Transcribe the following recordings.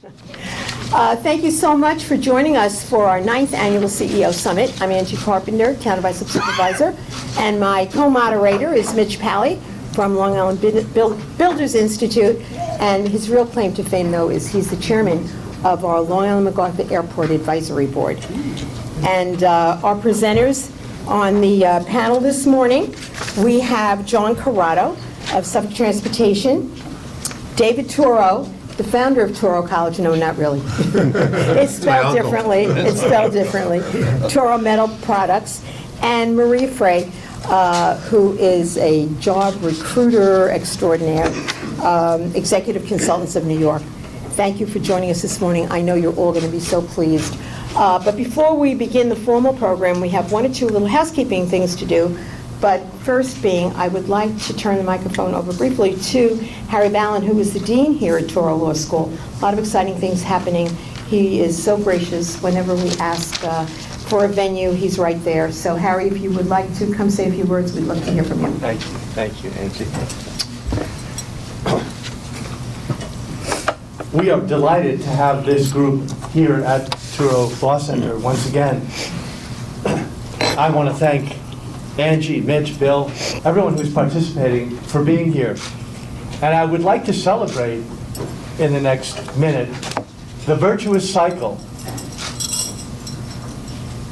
Thank you so much for joining us for our 9th Annual CEO Summit. I'm Angie Carpenter, Town of Islip Supervisor, and my co-moderator is Mitch from Long Island Builders Institute, and his real claim to fame, though, is he's the chairman of our Long Island MacArthur Airport Advisory Board. And our presenters on the panel this morning, we have John Corrado of Suffolk Transportation, David Turo, the founder of Turo College. No, not really. It's spelled differently. It's spelled differently. Turo Metal Products, and Maria Frey, who is a job recruiter extraordinaire, executive consultants of New York. Thank you for joining us this morning. I know you're all going to be so pleased. But before we begin the formal program, we have one or two little housekeeping things to do. But first being, I would like to turn the microphone over briefly to Harry Ballin, who is the dean here at Turo Law School. A lot of exciting things happening. He is so gracious. Whenever we ask for a venue, he's right there. So Harry, if you would like to come say a few words, we'd love to hear from you. Thank you, Angie. We are delighted to have this group here at Turo Law Center once again. I want to thank Angie, Mitch, Bill, everyone who's participating for being here. And I would like to celebrate in the next minute the virtuous cycle.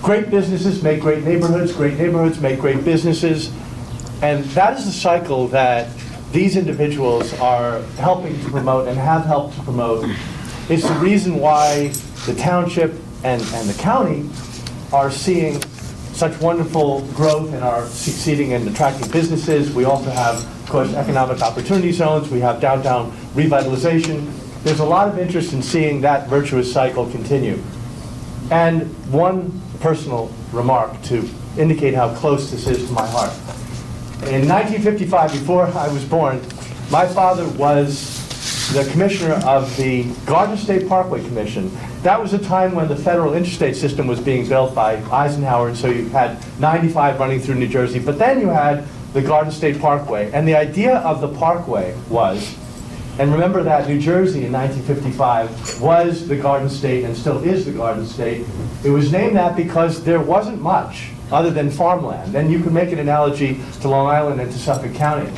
Great businesses make great neighborhoods make great businesses, and that is the cycle that these individuals are helping to promote and have helped to promote. It's the reason why the township and the county are seeing such wonderful growth and are succeeding in attracting businesses. We also have, of course, economic opportunity zones. We have downtown revitalization. There's a lot of interest in seeing that virtuous cycle continue. And one personal remark to indicate how close this is to my heart. In 1955, before I was born, my father was the commissioner of the Garden State Parkway Commission. That was a time when the federal interstate system was being built by Eisenhower, and so you had 95 running through New Jersey, but then you had the Garden State Parkway. And the idea of the parkway was, and remember that New Jersey in 1955 was the Garden State and still is the Garden State. It was named that because there wasn't much other than farmland. And you can make an analogy to Long Island and to Suffolk County.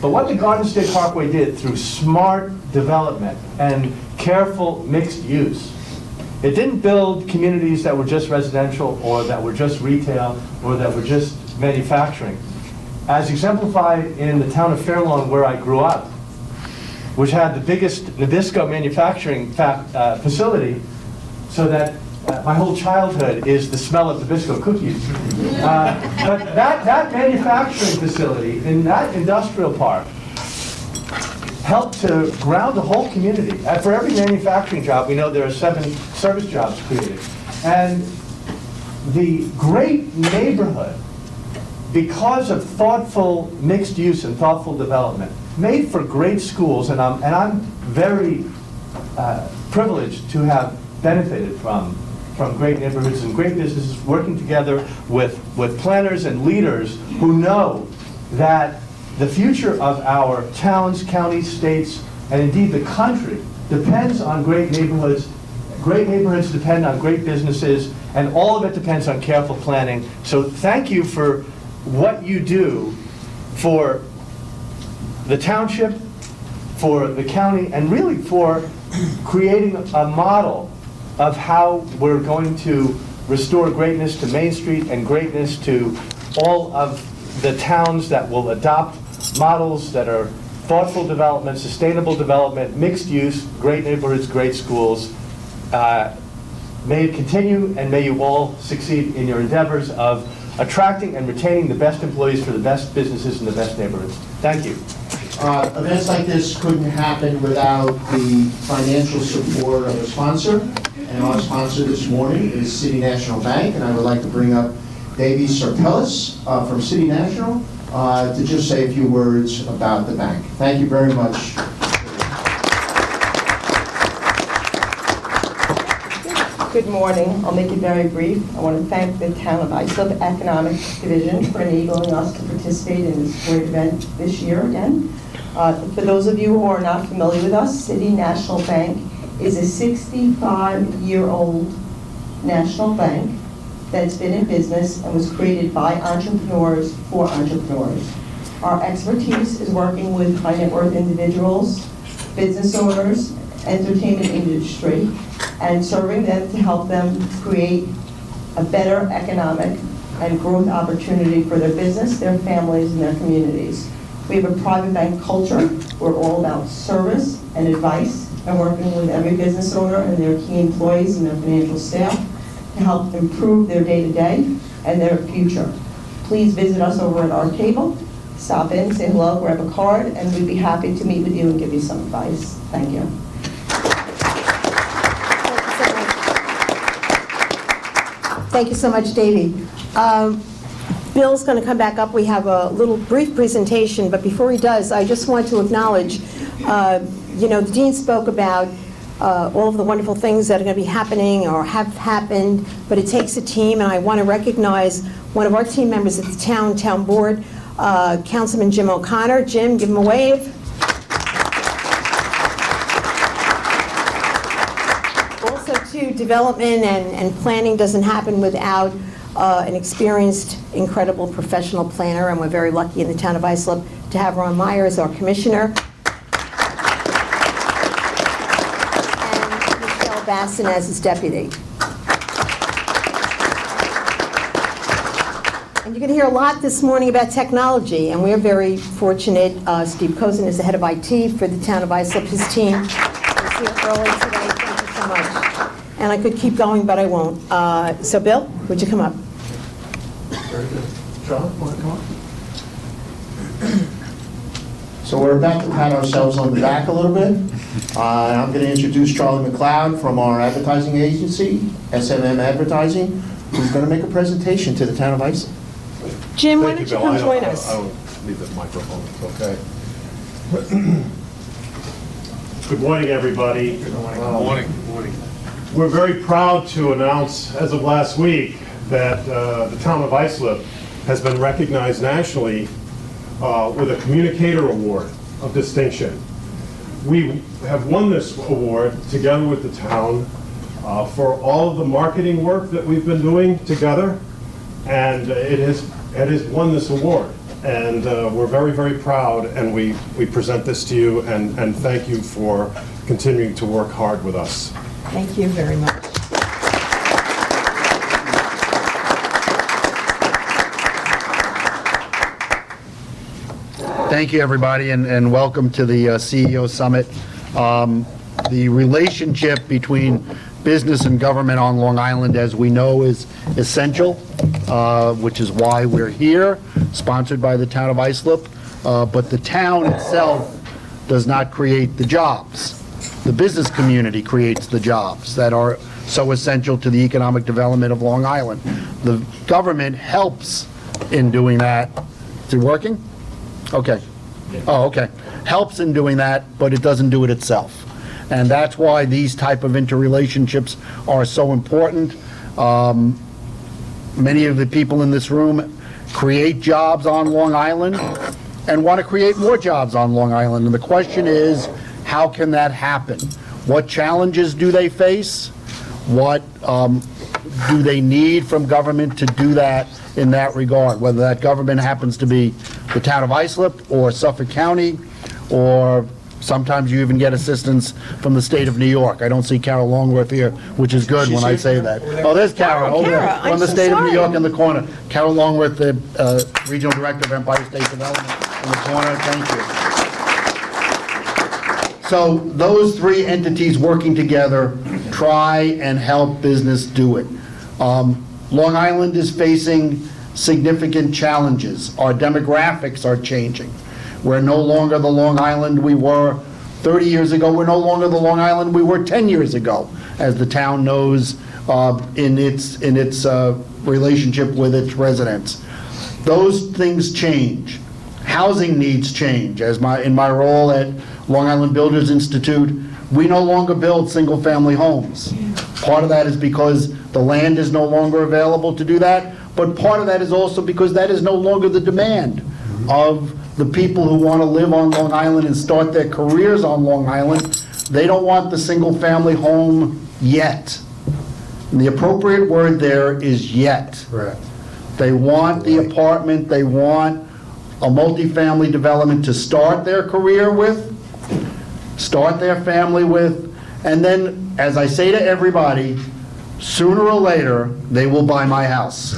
But what the Garden State Parkway did through smart development and careful mixed use, it didn't build communities that were just residential or that were just retail or that were just manufacturing. As exemplified in the town of Fairlawn where I grew up, which had the biggest Nabisco manufacturing facility, so that my whole childhood is the smell of Nabisco cookies. But that manufacturing facility in that industrial park helped to ground the whole community. And for every manufacturing job, we know there are 7 service jobs created. And the great neighborhood, because of thoughtful mixed use and thoughtful development, made for great schools, and I'm very privileged to have benefited from great neighborhoods and great businesses working together with planners and leaders who know that the future of our towns, counties, states, and indeed the country depends on great neighborhoods. Great neighborhoods depend on great businesses, and all of it depends on careful planning. So thank you for what you do for the township, for the county, and really for creating a model of how we're going to restore greatness to Main Street and greatness to all of the towns that will adopt models that are thoughtful development, sustainable development, mixed use, great neighborhoods, great schools. May it continue, and may you all succeed in your endeavors of attracting and retaining the best employees for the best businesses in the best neighborhoods. Thank you. Events like this couldn't happen without the financial support of a sponsor. And our sponsor this morning is City National Bank, and I would like to bring up Davey Sarpellis from City National to just say a few words about the bank. Thank you very much. Good morning. I'll make it very brief. I want to thank the Town of Islip Economic Division for enabling us to participate in this great event this year again. For those of you who are not familiar with us, City National Bank is a 65-year-old national bank that's been in business and was created by entrepreneurs for entrepreneurs. Our expertise is working with high net worth individuals, business owners, entertainment industry, and serving them to help them create a better economic and growth opportunity for their business, their families, and their communities. We have a private bank culture. We're all about service and advice and working with every business owner and their key employees and their financial staff to help improve their day-to-day and their future. Please visit us over at our table. Stop in, say hello, grab a card, and we'd be happy to meet with you and give you some advice. Thank you. Thank you so much, Davey. Bill's going to come back up. We have a little brief presentation, but before he does, I just want to acknowledge, the Dean spoke about all of the wonderful things that are going to be happening or have happened, but it takes a team, and I want to recognize one of our team members at the town board, Councilman Jim O'Connor. Jim, give him a wave. Also, too, development and planning doesn't happen without an experienced, incredible professional planner, and we're very lucky in the town of Islip to have Ron Meyer as our commissioner. And Michelle Basson as his deputy. And you're going to hear a lot this morning about technology, and we're very fortunate. Steve Cozen is the head of IT for the town of Islip. His team is here early today. Thank you so much. And I could keep going, but I won't. So, Bill, would you come up? Very good. John, want to come up? So we're about to pat ourselves on the back a little bit. I'm going to introduce Charlie MacCleod from our advertising agency, SMM Advertising, who's going to make a presentation to the town of Islip. Jim, why don't you come join us? I don't need the microphone, it's okay. Good morning, everybody. Good morning. We're very proud to announce, as of last week, that the town of Islip has been recognized nationally with a Communicator Award of Distinction. We have won this award together with the town for all of the marketing work that we've been doing together, and it has won this award. And we're very, very proud, and we present this to you and thank you for continuing to work hard with us. Thank you very much. Thank you, everybody, and welcome to the CEO Summit. The relationship between business and government on Long Island, as we know, is essential, which is why we're here, sponsored by the town of Islip. But the town itself does not create the jobs. The business community creates the jobs that are so essential to the economic development of Long Island. The government helps in doing that. Is it working? Okay. Oh, okay. Helps in doing that, but it doesn't do it itself. And that's why these type of interrelationships are so important. Many of the people in this room create jobs on Long Island and want to create more jobs on Long Island. And the question is, how can that happen? What challenges do they face? What do they need from government to do that in that regard? Whether that government happens to be the town of Islip or Suffolk County, or sometimes you even get assistance from the state of New York. I don't see Carol Longworth here, which is good when I say that. Oh, there's Carol, over there, Carol, from the I'm so state of New York sorry. in the corner. Carol Longworth, the Regional Director of Empire State Development in the corner, thank you. So those three entities working together try and help business do it. Long Island is facing significant challenges. Our demographics are changing. We're no longer the Long Island we were 30 years ago. We're no longer the Long Island we were 10 years ago, as the town knows in its relationship with its residents. Those things change. Housing needs change. In my role at Long Island Builders Institute, we no longer build single-family homes. Part of that is because the land is no longer available to do that, but part of that is also because that is no longer the demand of the people who want to live on Long Island and start their careers on Long Island. they don't want the single-family home yet. And the appropriate word there is yet. Correct. They want the apartment, they want a multifamily development to start their career with, start their family with, and then, as I say to everybody, sooner or later, they will buy my house.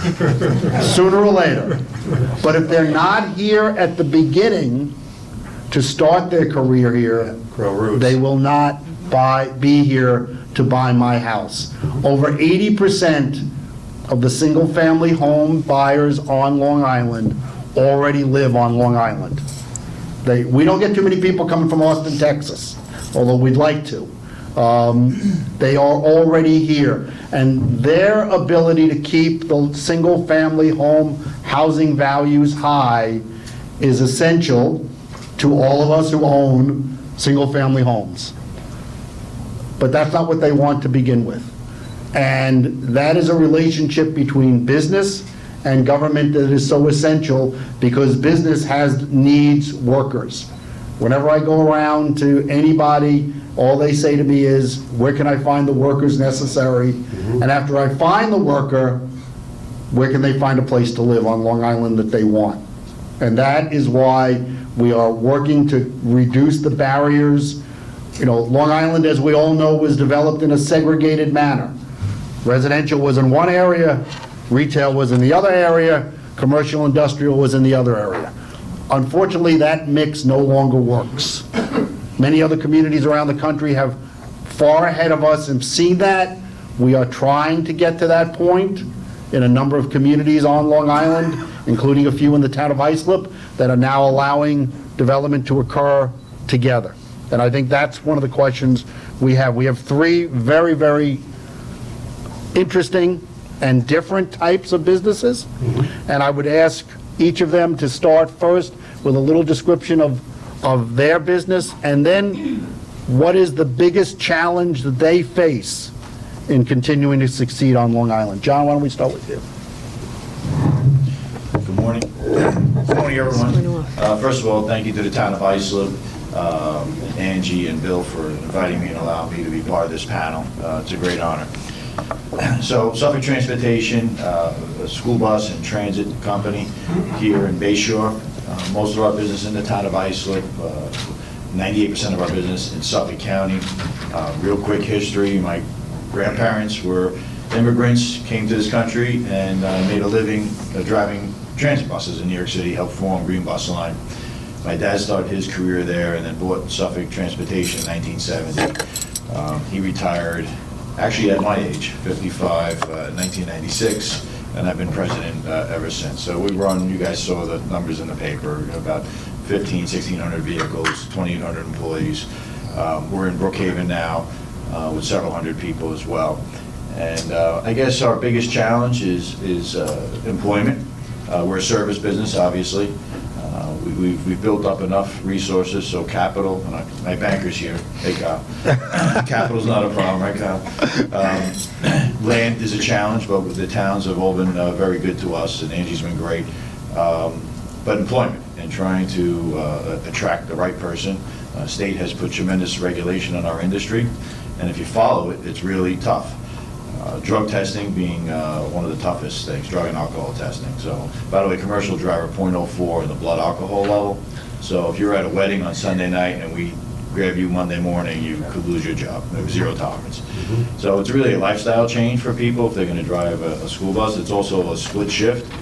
Sooner or later. But if they're not here at the beginning to start their career here, Grow roots. they will not be here to buy my house. Over 80% of the single-family home buyers on Long Island already live on Long Island. We don't get too many people coming from Austin, Texas, although we'd like to. They are already here. And their ability to keep the single-family home housing values high is essential to all of us who own single-family homes. But that's not what they want to begin with. And that is a relationship between business and government that is so essential, because business needs workers. Whenever I go around to anybody, all they say to me is, where can I find the workers necessary? And after I find the worker, where can they find a place to live on Long Island that they want? And that is why we are working to reduce the barriers. You know, Long Island, as we all know, was developed in a segregated manner. Residential was in one area, retail was in the other area, commercial industrial was in the other area. Unfortunately, that mix no longer works. Many other communities around the country have far ahead of us and seen that. We are trying to get to that point in a number of communities on Long Island, including a few in the town of Islip, that are now allowing development to occur together. And I think that's one of the questions we have. We have three very, very interesting and different types of businesses. And I would ask each of them to start first with a little description of their business, and then what is the biggest challenge that they face in continuing to succeed on Long Island. John, why don't we start with you? Good morning. Good morning, everyone. First of all, thank you to the town of Islip, Angie and Bill for inviting me and allowing me to be part of this panel. It's a great honor. So Suffolk Transportation, a school bus and transit company here in Bayshore. Most of our business in the town of Islip, 98% of our business in Suffolk County. Real quick history, my grandparents were immigrants, came to this country and made a living driving transit buses in New York City, helped form Green Bus Line. My dad started his career there and then bought Suffolk Transportation in 1970. He retired actually at my age, 55, 1996, and I've been president ever since. So we run, you guys saw the numbers in the paper, about 1,600 vehicles, 2,800 employees. We're in Brookhaven now with several hundred people as well. And I guess our biggest challenge is employment. We're a service business, obviously. We've built up enough resources, so capital, and my banker's here, hey Kyle. Capital's not a problem, right Kyle? Land is a challenge, but the towns have all been very good to us, and Angie's been great. But employment and trying to attract the right person. State has put tremendous regulation on our industry, and if you follow it, it's really tough. Drug testing being one of the toughest things, drug and alcohol testing. So, by the way, commercial driver 0.04 in the blood alcohol level. So if you're at a wedding on Sunday night and we grab you Monday morning, you could lose your job. There's zero tolerance. So it's really a lifestyle change for people if they're going to drive a school bus. It's also a split shift.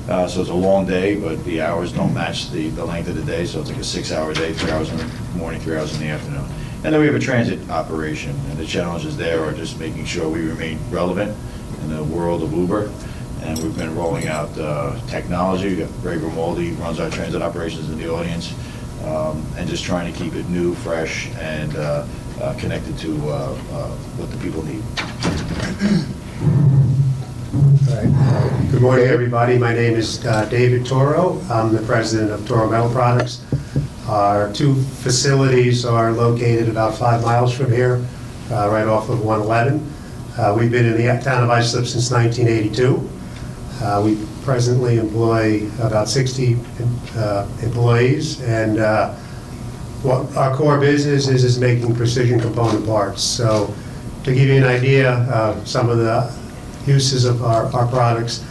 So it's a long day, but the hours don't match the length of the day. So it's like a 6-hour day, 3 hours in the morning, 3 hours in the afternoon. And then we have a transit operation, and the challenges there are just making sure we remain relevant in the world of Uber. And we've been rolling out technology. We've got Ray Grimaldi runs our transit operations in the audience, and just trying to keep it new, fresh, and connected to what the people need. Good morning, everybody. My name is David Toro. I'm the president of Toro Metal Products. Our two facilities are located about 5 miles from here, right off of 111. We've been in the town of Islip since 1982. We presently employ about 60 employees, and what our core business is making precision component parts. So to give you an idea, some of the uses of our products,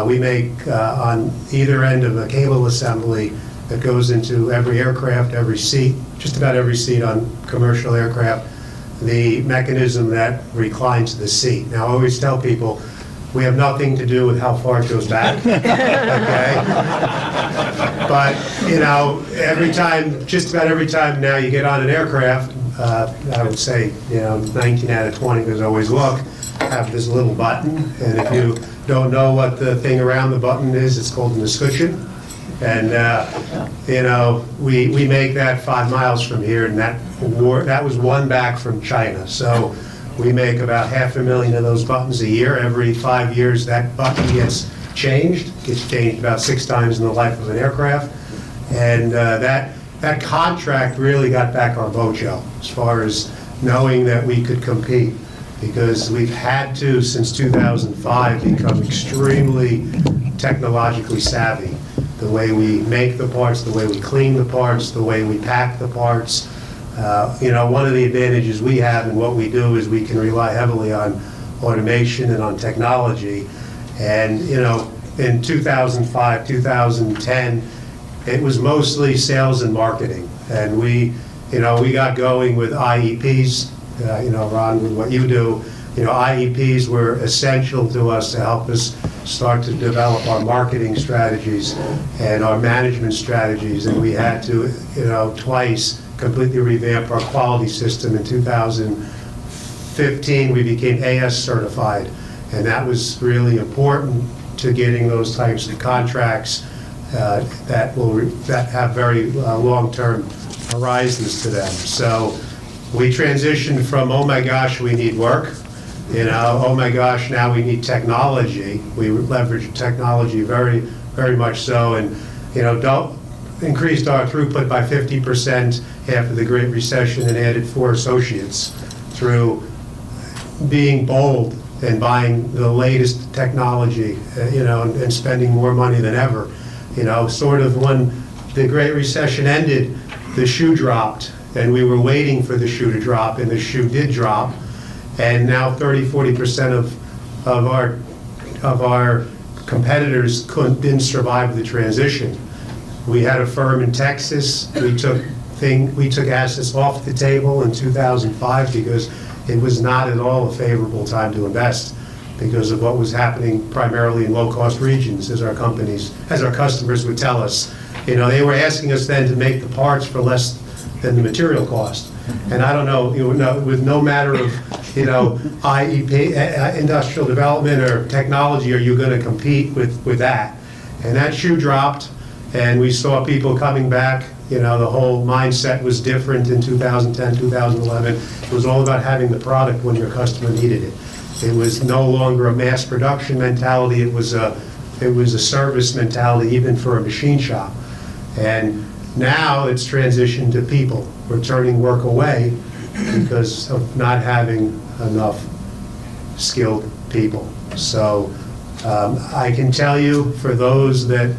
we make on either end of a cable assembly that goes into every aircraft, every seat, just about every seat on commercial aircraft, the mechanism that reclines the seat. Now, I always tell people, we have nothing to do with how far it goes back, okay? But, you know, every time, just about every time now you get on an aircraft, I would say, you know, 19 out of 20, because I always look, have this little button, and if you don't know what the thing around the button is, it's called an escutcheon. And, you know, we make that 5 miles from here, and that was one back from China. So we make about 500,000 of those buttons a year. Every 5 years, that button gets changed about 6 times in the life of an aircraft. And that contract really got back our mojo as far as knowing that we could compete, because we've had to, since 2005, become extremely technologically savvy. The way we make the parts, the way we clean the parts, the way we pack the parts. You know, one of the advantages we have in what we do is we can rely heavily on automation and on technology. And, you know, in 2005, 2010, it was mostly sales and marketing. And we got going with IEPs, you know, Ron, with what you do. You know, IEPs were essential to us to help us start to develop our marketing strategies and our management strategies. And we had to, you know, twice completely revamp our quality system. In 2015, we became AS certified. And that was really important to getting those types of contracts that have very long-term horizons to them. So we transitioned from, oh my gosh, we need work, you know, oh my gosh, now we need technology. We leveraged technology very, very much so, and, you know, increased our throughput by 50% after the Great Recession and added 4 associates through being bold and buying the latest technology, you know, and spending more money than ever. You know, sort of when the Great Recession ended, the shoe dropped, and we were waiting for the shoe to drop, and the shoe did drop. And now 30–40% of our competitors didn't survive the transition. We had a firm in Texas. We took assets off the table in 2005 because it was not at all a favorable time to invest because of what was happening primarily in low-cost regions, as our customers would tell us. You know, they were asking us then to make the parts for less than the material cost. And I don't know, with no matter of, you know, IEP, industrial development or technology, are you going to compete with that? And that shoe dropped, and we saw people coming back. You know, the whole mindset was different in 2010, 2011. It was all about having the product when your customer needed it. It was no longer a mass production mentality. It was a service mentality, even for a machine shop. And now it's transitioned to people. We're turning work away because of not having enough skilled people. So I can tell you, for those that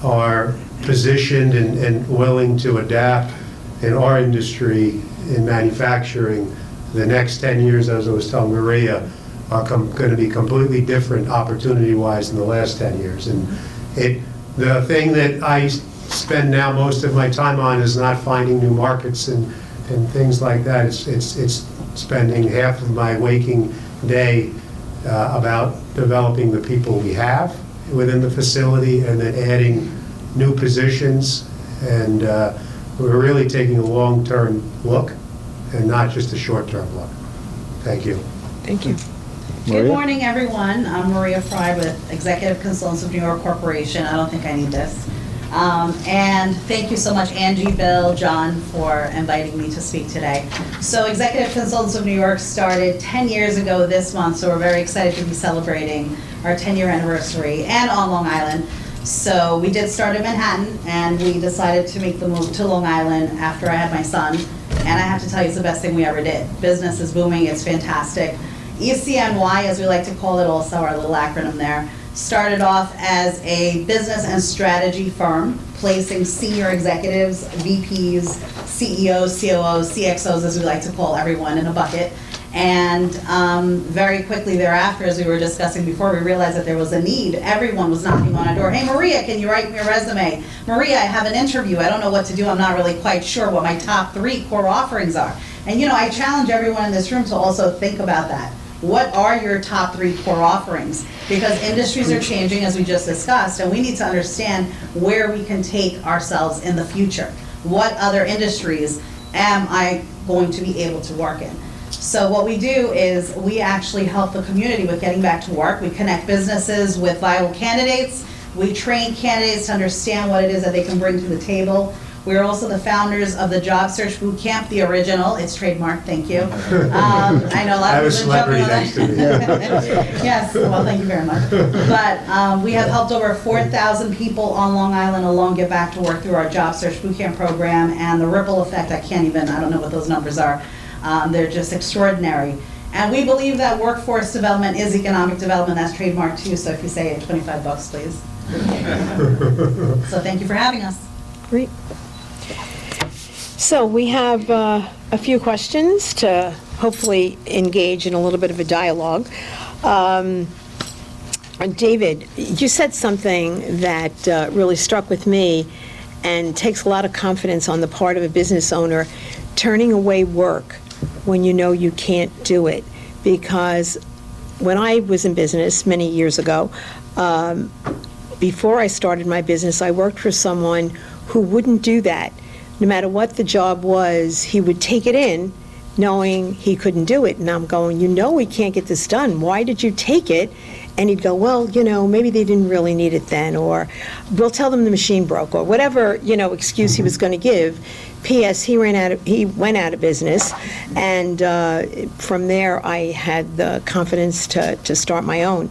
are positioned and willing to adapt in our industry, in manufacturing, the next 10 years, as I was telling Maria, are going to be completely different opportunity-wise than the last 10 years. And the thing that I spend now most of my time on is not finding new markets and things like that. It's spending half of my waking day about developing the people we have within the facility and then adding new positions. And we're really taking a long-term look and not just a short-term look. Thank you. Thank you. Good morning, everyone. I'm Maria Fry with Executive Consultants of New York Corporation. I don't think I need this. And thank you so much, Angie, Bill, John, for inviting me to speak today. So Executive Consultants of New York started 10 years ago this month, so we're very excited to be celebrating our 10-year anniversary, and on Long Island. So we did start in Manhattan, and we decided to make the move to Long Island after I had my son. And I have to tell you, it's the best thing we ever did. Business is booming, it's fantastic. ECNY, as we like to call it, also our little acronym there, started off as a business and strategy firm, placing senior executives, VPs, CEOs, COOs, CXOs, as we like to call everyone in a bucket. And very quickly thereafter, as we were discussing before, we realized that there was a need. Everyone was knocking on our door. Hey, Maria, can you write me a resume? Maria, I have an interview. I don't know what to do. I'm not really quite sure what my top 3 core offerings are. And I challenge everyone in this room to also think about that. What are your top 3 core offerings? Because industries are changing, as we just discussed, and we need to understand where we can take ourselves in the future. What other industries am I going to be able to work in? So what we do is we actually help the community with getting back to work. We connect businesses with viable candidates. We train candidates to understand what it is that they can bring to the table. We're also the founders of the Job Search Boot Camp, the original. It's trademarked, thank you. I know a lot of people are jumping on that. Yes, well, thank you very much. But we have helped over 4,000 people on Long Island alone get back to work through our Job Search Boot Camp program, and the ripple effect, I don't know what those numbers are. They're just extraordinary. And we believe that workforce development is economic development. That's trademarked too, so if you say it, $25, please. So thank you for having us. Great. So we have a few questions to hopefully engage in a little bit of a dialogue. David, you said something that really struck with me and takes a lot of confidence on the part of a business owner, turning away work when you know you can't do it. Because when I was in business many years ago, before I started my business, I worked for someone who wouldn't do that. No matter what the job was, he would take it in knowing he couldn't do it. And I'm going, we can't get this done. Why did you take it? And he'd go, well, maybe they didn't really need it then, or we'll tell them the machine broke, or whatever, excuse he was going to give. P.S. He went out of business, and from there I had the confidence to start my own.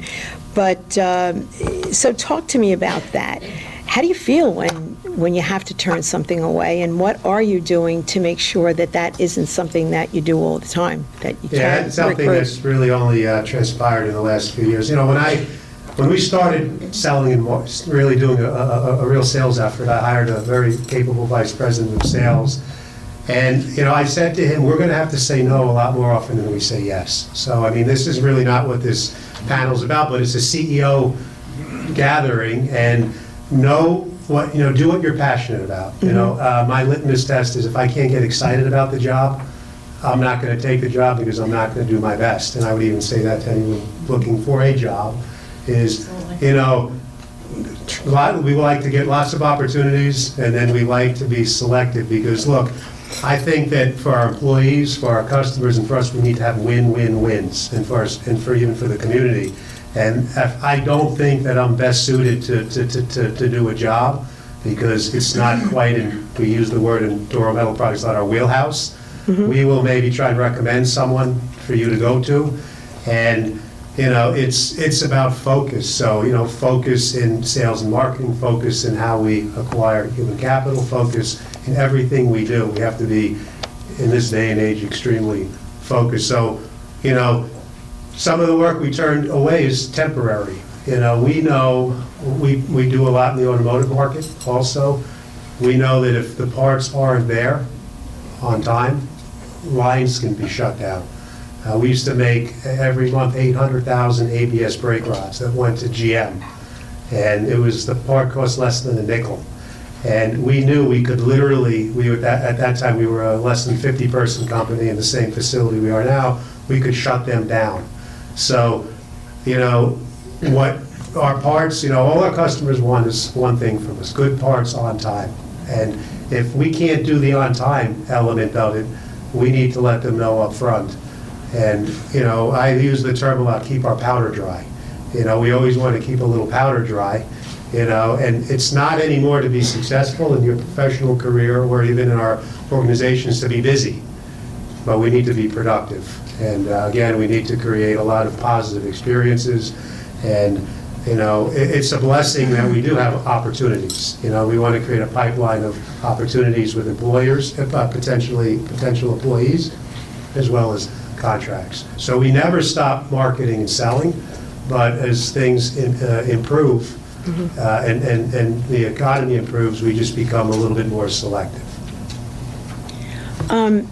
But, so talk to me about that. How do you feel when you have to turn something away, and what are you doing to make sure that that isn't something that you do all the time, that you can't it's something recruit? that's really only transpired in the last few years. When we started selling and really doing a real sales effort, I hired a very capable vice president of sales. And, I said to him, we're going to have to say no a lot more often than we say yes. So, this is really not what this panel's about, but it's a CEO gathering, and do what you're passionate about. My litmus test is if I can't get excited about the job, I'm not going to take the job because I'm not going to do my best. And I would even say that to anyone looking for a job is, we like to get lots of opportunities, and then we like to be selective because, look, I think that for our employees, for our customers, and for us, we need to have win-win-wins, and even for the community. And I don't think that I'm best suited to do a job because it's not quite, we use the word in Toro Metal Products, not our wheelhouse. Mm-hmm. We will maybe try and recommend someone for you to go to. And, it's about focus. So, focus in sales and marketing, focus in how we acquire human capital, focus in everything we do. We have to be, in this day and age, extremely focused. So, some of the work we turned away is temporary. We know we do a lot in the automotive market also. We know that if the parts aren't there on time, lines can be shut down. We used to make every month 800,000 ABS brake rods that went to GM. And the part cost less than a nickel. And we knew we could literally, at that time we were a less than 50-person company in the same facility we are now, we could shut them down. So, what our parts, all our customers want is one thing from us, good parts on time. And if we can't do the on time element of it, we need to let them know up front. And, I use the term a lot, keep our powder dry. We always want to keep a little powder dry, and it's not anymore to be successful in your professional career or even in our organizations to be busy, but we need to be productive. And again, we need to create a lot of positive experiences. And, it's a blessing that we do have opportunities. We want to create a pipeline of opportunities with employers, potential employees, as well as contracts. So we never stop marketing and selling, but as things improve and the economy improves, we just become a little bit more selective. John,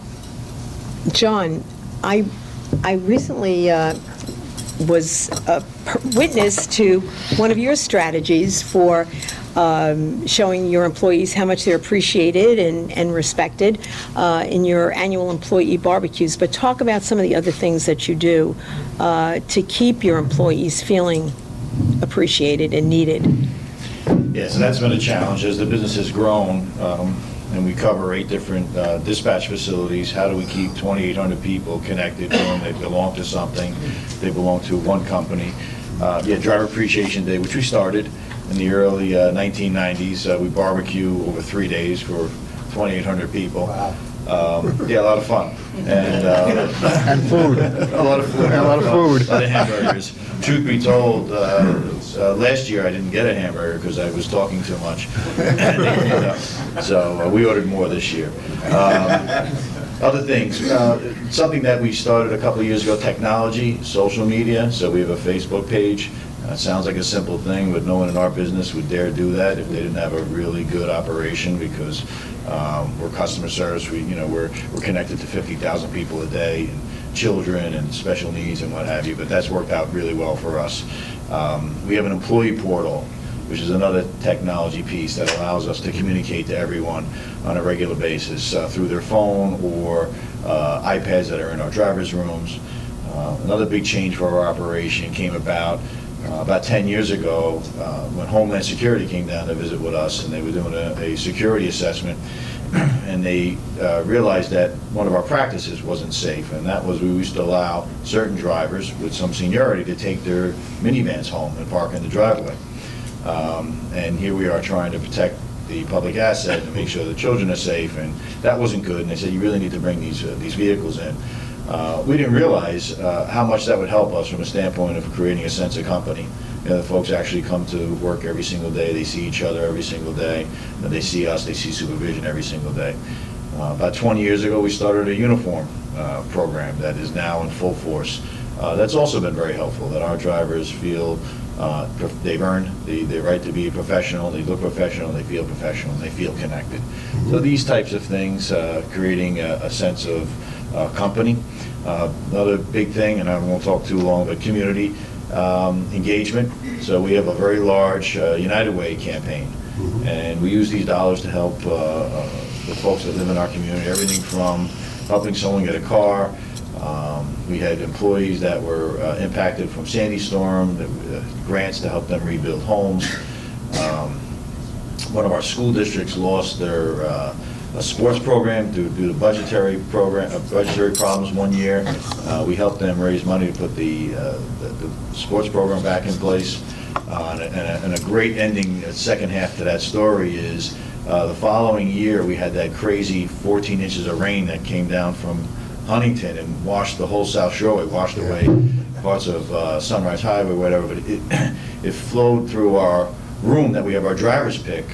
I recently was a witness to one of your strategies for showing your employees how much they're appreciated and respected in your annual employee barbecues. But talk about some of the other things that you do to keep your employees feeling appreciated and needed. Yeah, so that's been a challenge as the business has grown, and we cover 8 different dispatch facilities. How do we keep 2,800 people connected, knowing they belong to something, they belong to one company? Driver Appreciation Day, which we started in the early 1990s. We barbecue over 3 days for 2,800 people. Wow. A lot of fun. And food. A lot of food. And a lot of food. A lot of hamburgers. Truth be told, last year I didn't get a hamburger because I was talking too much. So we ordered more this year. Other things, something that we started a couple of years ago, technology, social media. So we have a Facebook page. It sounds like a simple thing, but no one in our business would dare do that if they didn't have a really good operation, because we're customer service. We're connected to 50,000 people a day, and children and special needs and what have you. But that's worked out really well for us. We have an employee portal, which is another technology piece that allows us to communicate to everyone on a regular basis through their phone or iPads that are in our drivers' rooms. Another big change for our operation came about 10 years ago when Homeland Security came down to visit with us, and they were doing a security assessment, and they realized that one of our practices wasn't safe, and that was we used to allow certain drivers with some seniority to take their minivans home and park in the driveway. And here we are trying to protect the public asset and make sure the children are safe, and that wasn't good, and they said you really need to bring these vehicles in. We didn't realize how much that would help us from a standpoint of creating a sense of company. The folks actually come to work every single day, they see each other every single day, they see us, they see supervision every single day. About 20 years ago we started a uniform program that is now in full force. That's also been very helpful, that our drivers feel they've earned the right to be a professional, they look professional, they feel professional, and they feel connected. So these types of things, creating a sense of company. Another big thing, and I won't talk too long, but community engagement. So we have a very large United Way campaign, and we use these dollars to help the folks that live in our community, everything from helping someone get a car. We had employees that were impacted from Sandy Storm, grants to help them rebuild homes. One of our school districts lost their a sports program due to budgetary problems one year. We helped them raise money to put the sports program back in place. And a great ending, second half to that story is the following year we had that crazy 14 inches of rain that came down from Huntington and washed the whole South Shore. It washed away parts of Sunrise Highway, whatever, but it flowed through our room that we have our driver's pick.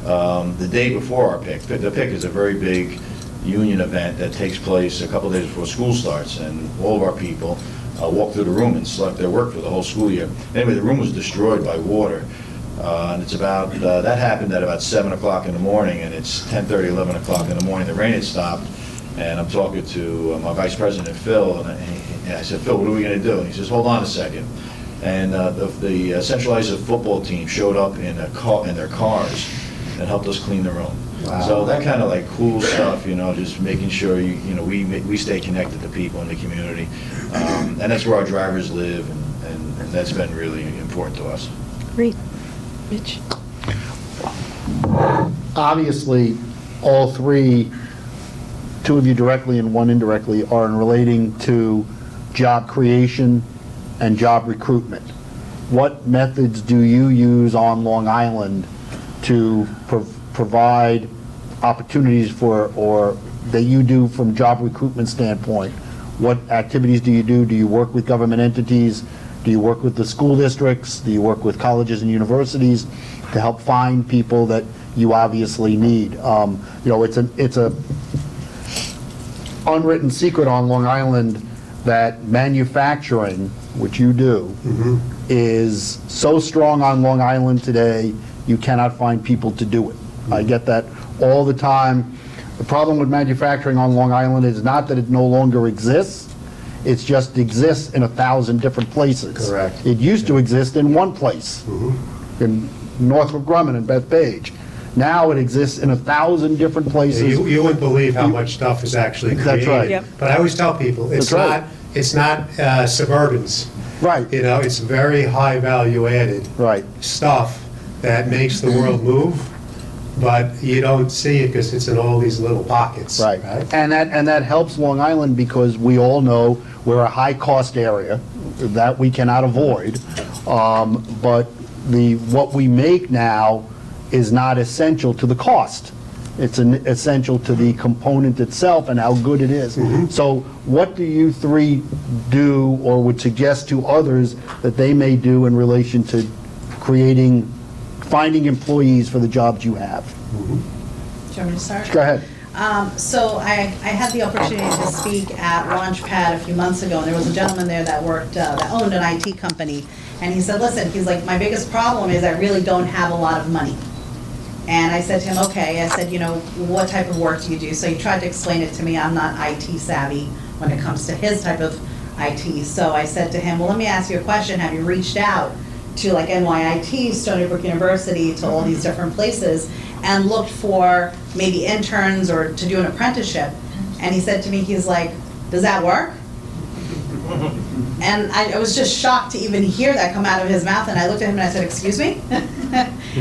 The day before our pick. The pick is a very big union event that takes place a couple of days before school starts, and all of our people walk through the room and select their work for the whole school year. Anyway, the room was destroyed by water, and it's about, that happened at about 7 o'clock in the morning, and it's 10:30, 11 o'clock in the morning. The rain had stopped, and I'm talking to my Vice President, Phil, and I said, Phil, what are we going to do? And he says, hold on a second. And the Central Islip football team showed up in their cars and helped us clean the room. Wow. So that kind of like cool stuff, just making sure we stay connected to people in the community, and that's where our drivers live, and that's been really important to us. Great. Mitch? Obviously, all three, two of you directly and one indirectly, are in relating to job creation and job recruitment. What methods do you use on Long Island to provide opportunities for, or that you do from job recruitment standpoint? What activities do you do? Do you work with government entities? Do you work with the school districts? Do you work with colleges and universities to help find people that you obviously need? It's a unwritten secret on Long Island that manufacturing, which you do, is so strong on Long Island today, you cannot find people to do it. I get that all the time. The problem with manufacturing on Long Island is not that it no longer exists, it just exists in 1,000 different places. Correct. It used to exist in one place, in Northrop Grumman and Bethpage. Now it exists in 1,000 different places. You wouldn't believe how much stuff is actually created. That's right. Yep. But I always tell people, it's That's right. not suburbans. Right, You know, it's very high value added right. stuff that makes the world move, but you don't see it because it's in all these little pockets. Right, and that helps Long Island because we all know we're a high-cost area, that we cannot avoid, but what we make now is not essential to the cost. It's essential to the component itself and how good it is. So what do you three do or would suggest to others that they may do in relation to finding employees for the jobs you have? Do you want me to start? Go ahead. So I had the opportunity to speak at Launchpad a few months ago, and there was a gentleman there that owned an IT company, and he said, listen, he's like, my biggest problem is I really don't have a lot of money. And I said to him, okay, I said, what type of work do you do? So he tried to explain it to me. I'm not IT savvy when it comes to his type of IT. So I said to him, well, let me ask you a question. Have you reached out to like NYIT, Stony Brook University, to all these different places and looked for maybe interns or to do an apprenticeship? And he said to me, he's like, does that work? And I was just shocked to even hear that come out of his mouth. And I looked at him and I said, excuse me?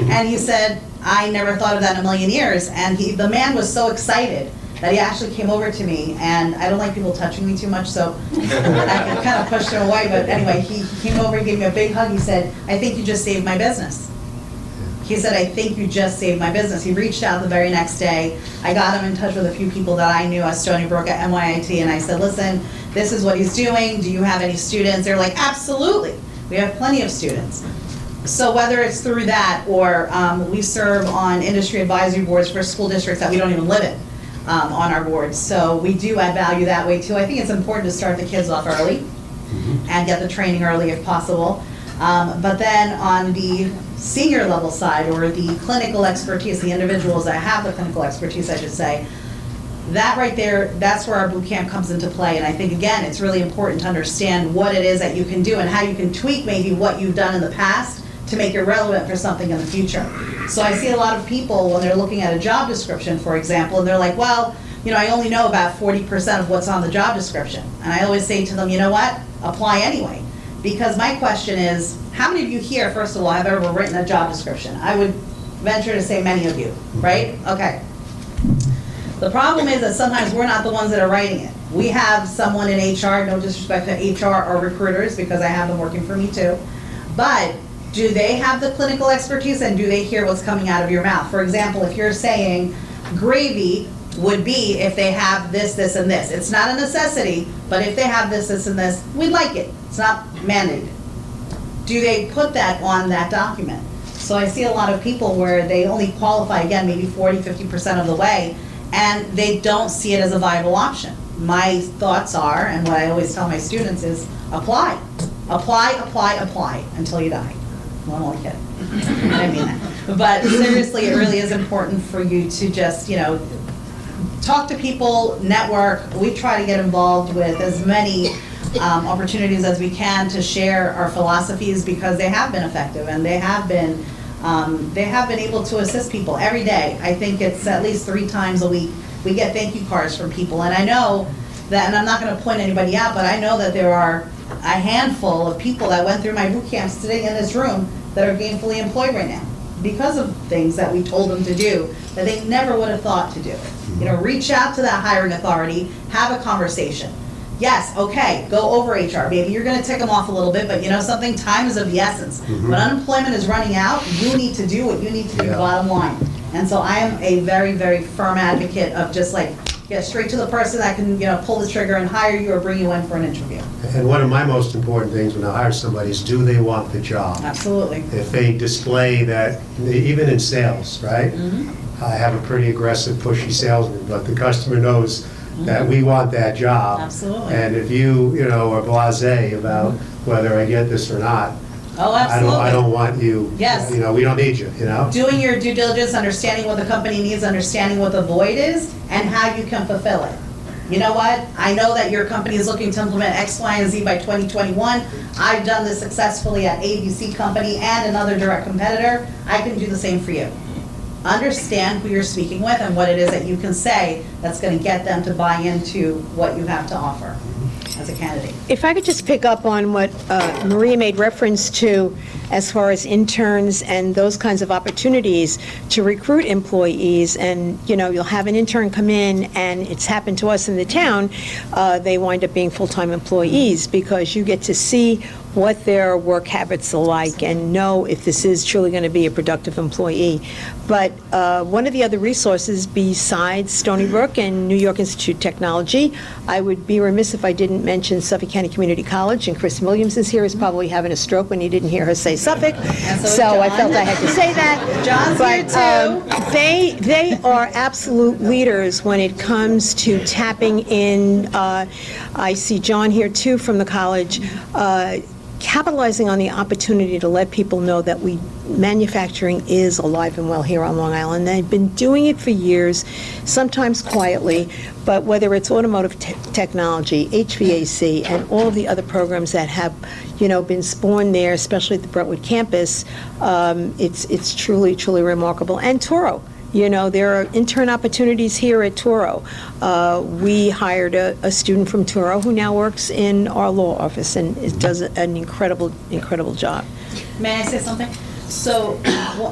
And he said, I never thought of that in a million years. And the man was so excited that he actually came over to me, and I don't like people touching me too much, so I kind of pushed him away. But anyway, he came over, he gave me a big hug. He said, I think you just saved my business. He said, I think you just saved my business. He reached out the very next day. I got him in touch with a few people that I knew at Stony Brook at NYIT, and I said, listen, this is what he's doing. Do you have any students? They're like, absolutely. We have plenty of students. So whether it's through that or we serve on industry advisory boards for school districts that we don't even live in on our boards. So we do add value that way too. I think it's important to start the kids off early and get the training early if possible. But then on the senior level side, or the clinical expertise, the individuals that have the clinical expertise, I should say, that right there, that's where our boot camp comes into play. And I think, again, it's really important to understand what it is that you can do and how you can tweak maybe what you've done in the past to make it relevant for something in the future. So I see a lot of people when they're looking at a job description, for example, and they're like, well, I only know about 40% of what's on the job description. And I always say to them, you know what? Apply anyway. Because my question is, how many of you here, first of all, have ever written a job description? I would venture to say many of you, right? Okay. The problem is that sometimes we're not the ones that are writing it. We have someone in HR, no disrespect to HR or recruiters, because I have them working for me too, but do they have the clinical expertise and do they hear what's coming out of your mouth? For example, if you're saying gravy would be if they have this, this, and this. It's not a necessity, but if they have this, this, and this, we'd like it. It's not mandated. Do they put that on that document? So I see a lot of people where they only qualify, again, maybe 40, 50% of the way, and they don't see it as a viable option. My thoughts are, and what I always tell my students is, apply. Apply, apply, apply, until you die. Well, I'm only kidding. I mean that. But seriously, it really is important for you to just, talk to people, network. We try to get involved with as many opportunities as we can to share our philosophies, because they have been effective and they have been able to assist people every day. I think it's at least 3 times a week we get thank you cards from people. And I know that, and I'm not going to point anybody out, but I know that there are a handful of people that went through my boot camp sitting in this room that are gainfully employed right now because of things that we told them to do that they never would have thought to do. Reach out to that hiring authority, have a conversation. Yes, okay, go over HR. Maybe you're going to tick them off a little bit, but something, time is of the essence. When unemployment is running out, you need to do what you need to do, bottom line. And so I am a very, very firm advocate of just get straight to the person that can, pull the trigger and hire you or bring you in for an interview. And one of my most important things when I hire somebody is, do they want the job? Absolutely. If they display that, even in sales, right? I have a pretty aggressive, pushy salesman, but the customer knows that we want that job. Absolutely. And if you, are blasé about whether I get this or not, Oh, I absolutely. don't want you, Yes. you know, we don't need you, you know? Doing your due diligence, understanding what the company needs, understanding what the void is, and how you can fulfill it. You know what? I know that your company is looking to implement X, Y, and Z by 2021. I've done this successfully at ABC Company and another direct competitor. I can do the same for you. Understand who you're speaking with and what it is that you can say that's going to get them to buy into what you have to offer as a candidate. If I could just pick up on what Maria made reference to as far as interns and those kinds of opportunities to recruit employees, and, you know, you'll have an intern come in, and it's happened to us in the town, they wind up being full-time employees because you get to see what their work habits are like and know if this is truly going to be a productive employee. But one of the other resources besides Stony Brook and New York Institute of Technology, I would be remiss if I didn't mention Suffolk County Community College, and Chris Williams is here, is probably having a stroke when he didn't hear her say Suffolk, And so is so I John. felt I had to say that. John's But here too. they are absolute leaders when it comes to tapping in, I see John here too from the college, capitalizing on the opportunity to let people know that manufacturing is alive and well here on Long Island. They've been doing it for years, sometimes quietly, but whether it's automotive technology, HVAC, and all of the other programs that have, you know, been spawned there, especially at the Brentwood campus, it's truly, truly remarkable. And Toro. You know, there are intern opportunities here at Toro. We hired a student from Toro who now works in our law office and does an incredible, incredible job. May I say something? So,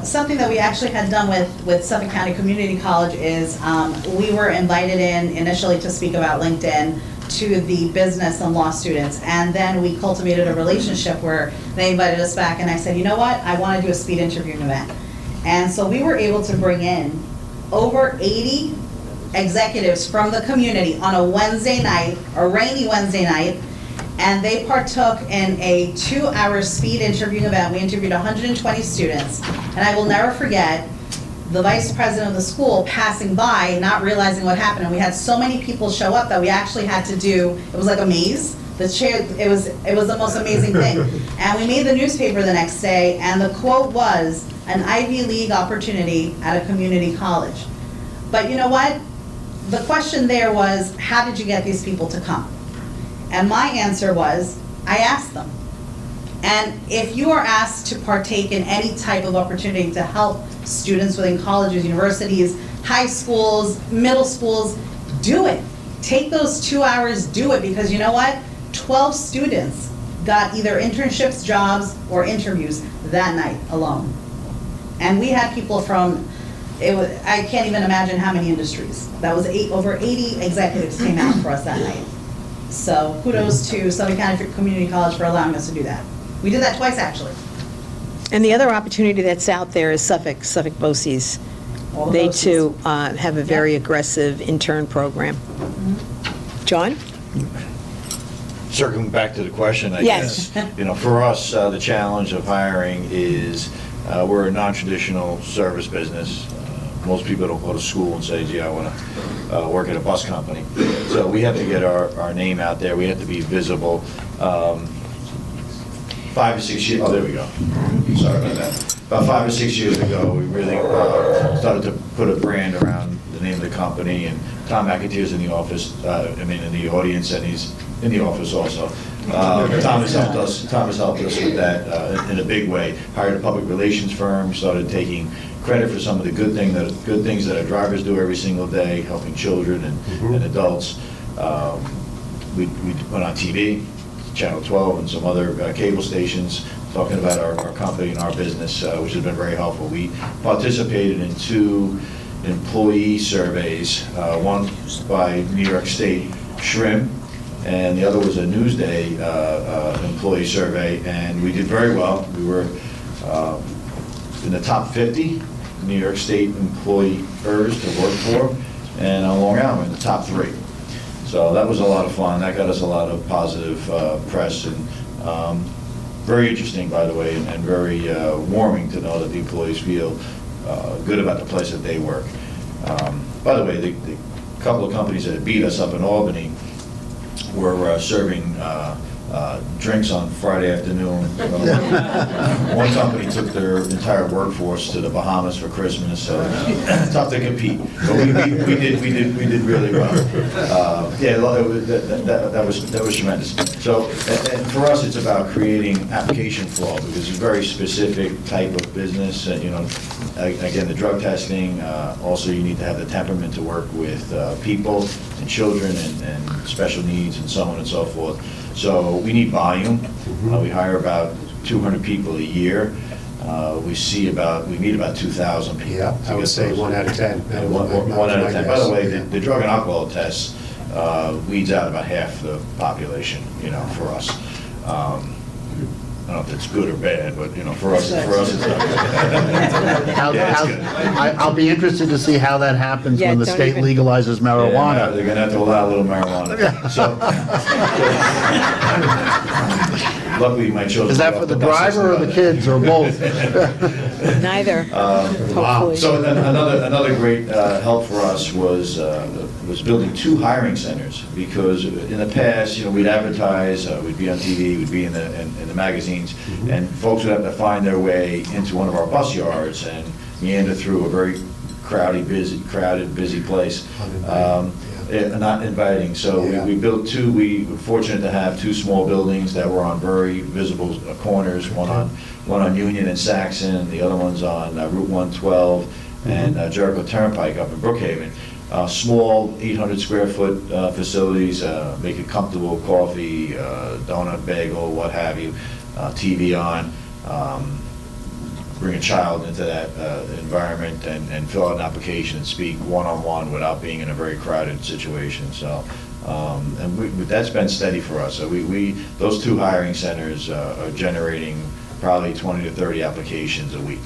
something that we actually had done with Suffolk County Community College is we were invited in initially to speak about LinkedIn to the business and law students, and then we cultivated a relationship where they invited us back, and I said, you know what, I want to do a speed interview event. And so we were able to bring in over 80 executives from the community on a Wednesday night, a rainy Wednesday night, and they partook in a 2-hour speed interviewing event. We interviewed 120 students, and I will never forget the vice president of the school passing by, not realizing what happened, and we had so many people show up that we actually had to do, it was like a maze. The chair, it was the most amazing thing. And we made the newspaper the next day, and the quote was, an Ivy League opportunity at a community college. But you know what? The question there was, how did you get these people to come? And my answer was, I asked them. And if you are asked to partake in any type of opportunity to help students within colleges, universities, high schools, middle schools, do it. Take those 2 hours, do it, because you know what? 12 students got either internships, jobs, or interviews that night alone. And we had people from, I can't even imagine how many industries. That was over 80 executives came out for us that night. So kudos to Suffolk County Community College for allowing us to do that. We did that twice, actually. And the other opportunity that's out there is Suffolk BOCES. All the They BOCES. too have a very aggressive intern program. John? Circling back to the question, I Yes. guess, you know, for us, the challenge of hiring is we're a non-traditional service business. Most people don't go to school and say, gee, I want to work at a bus company. So we have to get our name out there. We have to be visible. 5 or 6 years, oh, there we go. Sorry about that. About 5 or 6 years ago, we really started to put a brand around the name of the company, and Tom McAteer's in the office, in the audience, and he's in the office also. Tom has helped us with that in a big way. Hired a public relations firm, started taking credit for some of the good things that our drivers do every single day, helping children and adults. We went on TV, Channel 12 and some other cable stations, talking about our company and our business, which has been very helpful. We participated in 2 employee surveys, one by New York State Shrimp, and the other was a Newsday employee survey, and we did very well. We were in the top 50 New York State employers to work for, and on Long Island, we're in the top 3. So that was a lot of fun. That got us a lot of positive press, and very interesting, by the way, and very warming to know that the employees feel good about the place that they work. By the way, the couple of companies that beat us up in Albany were serving drinks on Friday afternoon. One company took their entire workforce to the Bahamas for Christmas, so it's tough to compete. But we did really well. Yeah, that was tremendous. So, and for us, it's about creating application flow, because it's a very specific type of business. You know, again, the drug testing. Also, you need to have the temperament to work with people and children and special needs and so on and so forth. So we need volume. We hire about 200 people a year. We meet about 2,000 people. Yeah, I would say 1 out of 10. One out of 10. By the way, the drug and alcohol tests weeds out about half the population, you know, for us. I don't know if it's good or bad, but, you know, for us it's not good. I'll be interested to see how that happens when the state legalizes Yeah, marijuana. they're gonna have to allow a little marijuana. So, luckily, my children. Is that for the driver or the kids, or both? Neither, hopefully. So another great help for us was building 2 hiring centers, because in the past, you know, we'd advertise, we'd be on TV, we'd be in the magazines, and folks would have to find their way into one of our bus yards and meander through a very crowded, busy place. Not inviting. So we built 2. We were fortunate to have 2 small buildings that were on very visible corners. One on Union and Saxon, and the other one's on Route 112 and Jericho Turnpike up in Brookhaven. Small 800 square foot facilities, make it comfortable, coffee, donut, bagel, what have you, TV on. Bring a child into that environment and fill out an application and speak one-on-one without being in a very crowded situation. So, that's been steady for us. So those 2 hiring centers are generating probably 20 to 30 applications a week.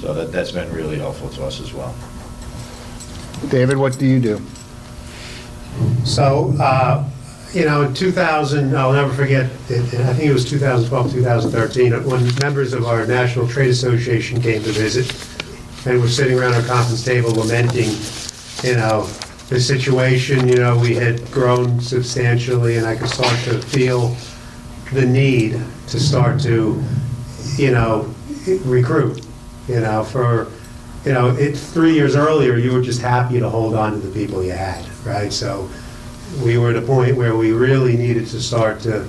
So that's been really helpful to us as well. David, what do you do? So, you know, in 2000, I'll never forget, I think it was 2012, 2013, when members of our National Trade Association came to visit, and we're sitting around our conference table lamenting, you know, the situation. You know, we had grown substantially, and I could start to feel the need to start to, you know, recruit, you know, for, you know, 3 years earlier, you were just happy to hold on to the people you had, right? So we were at a point where we really needed to start to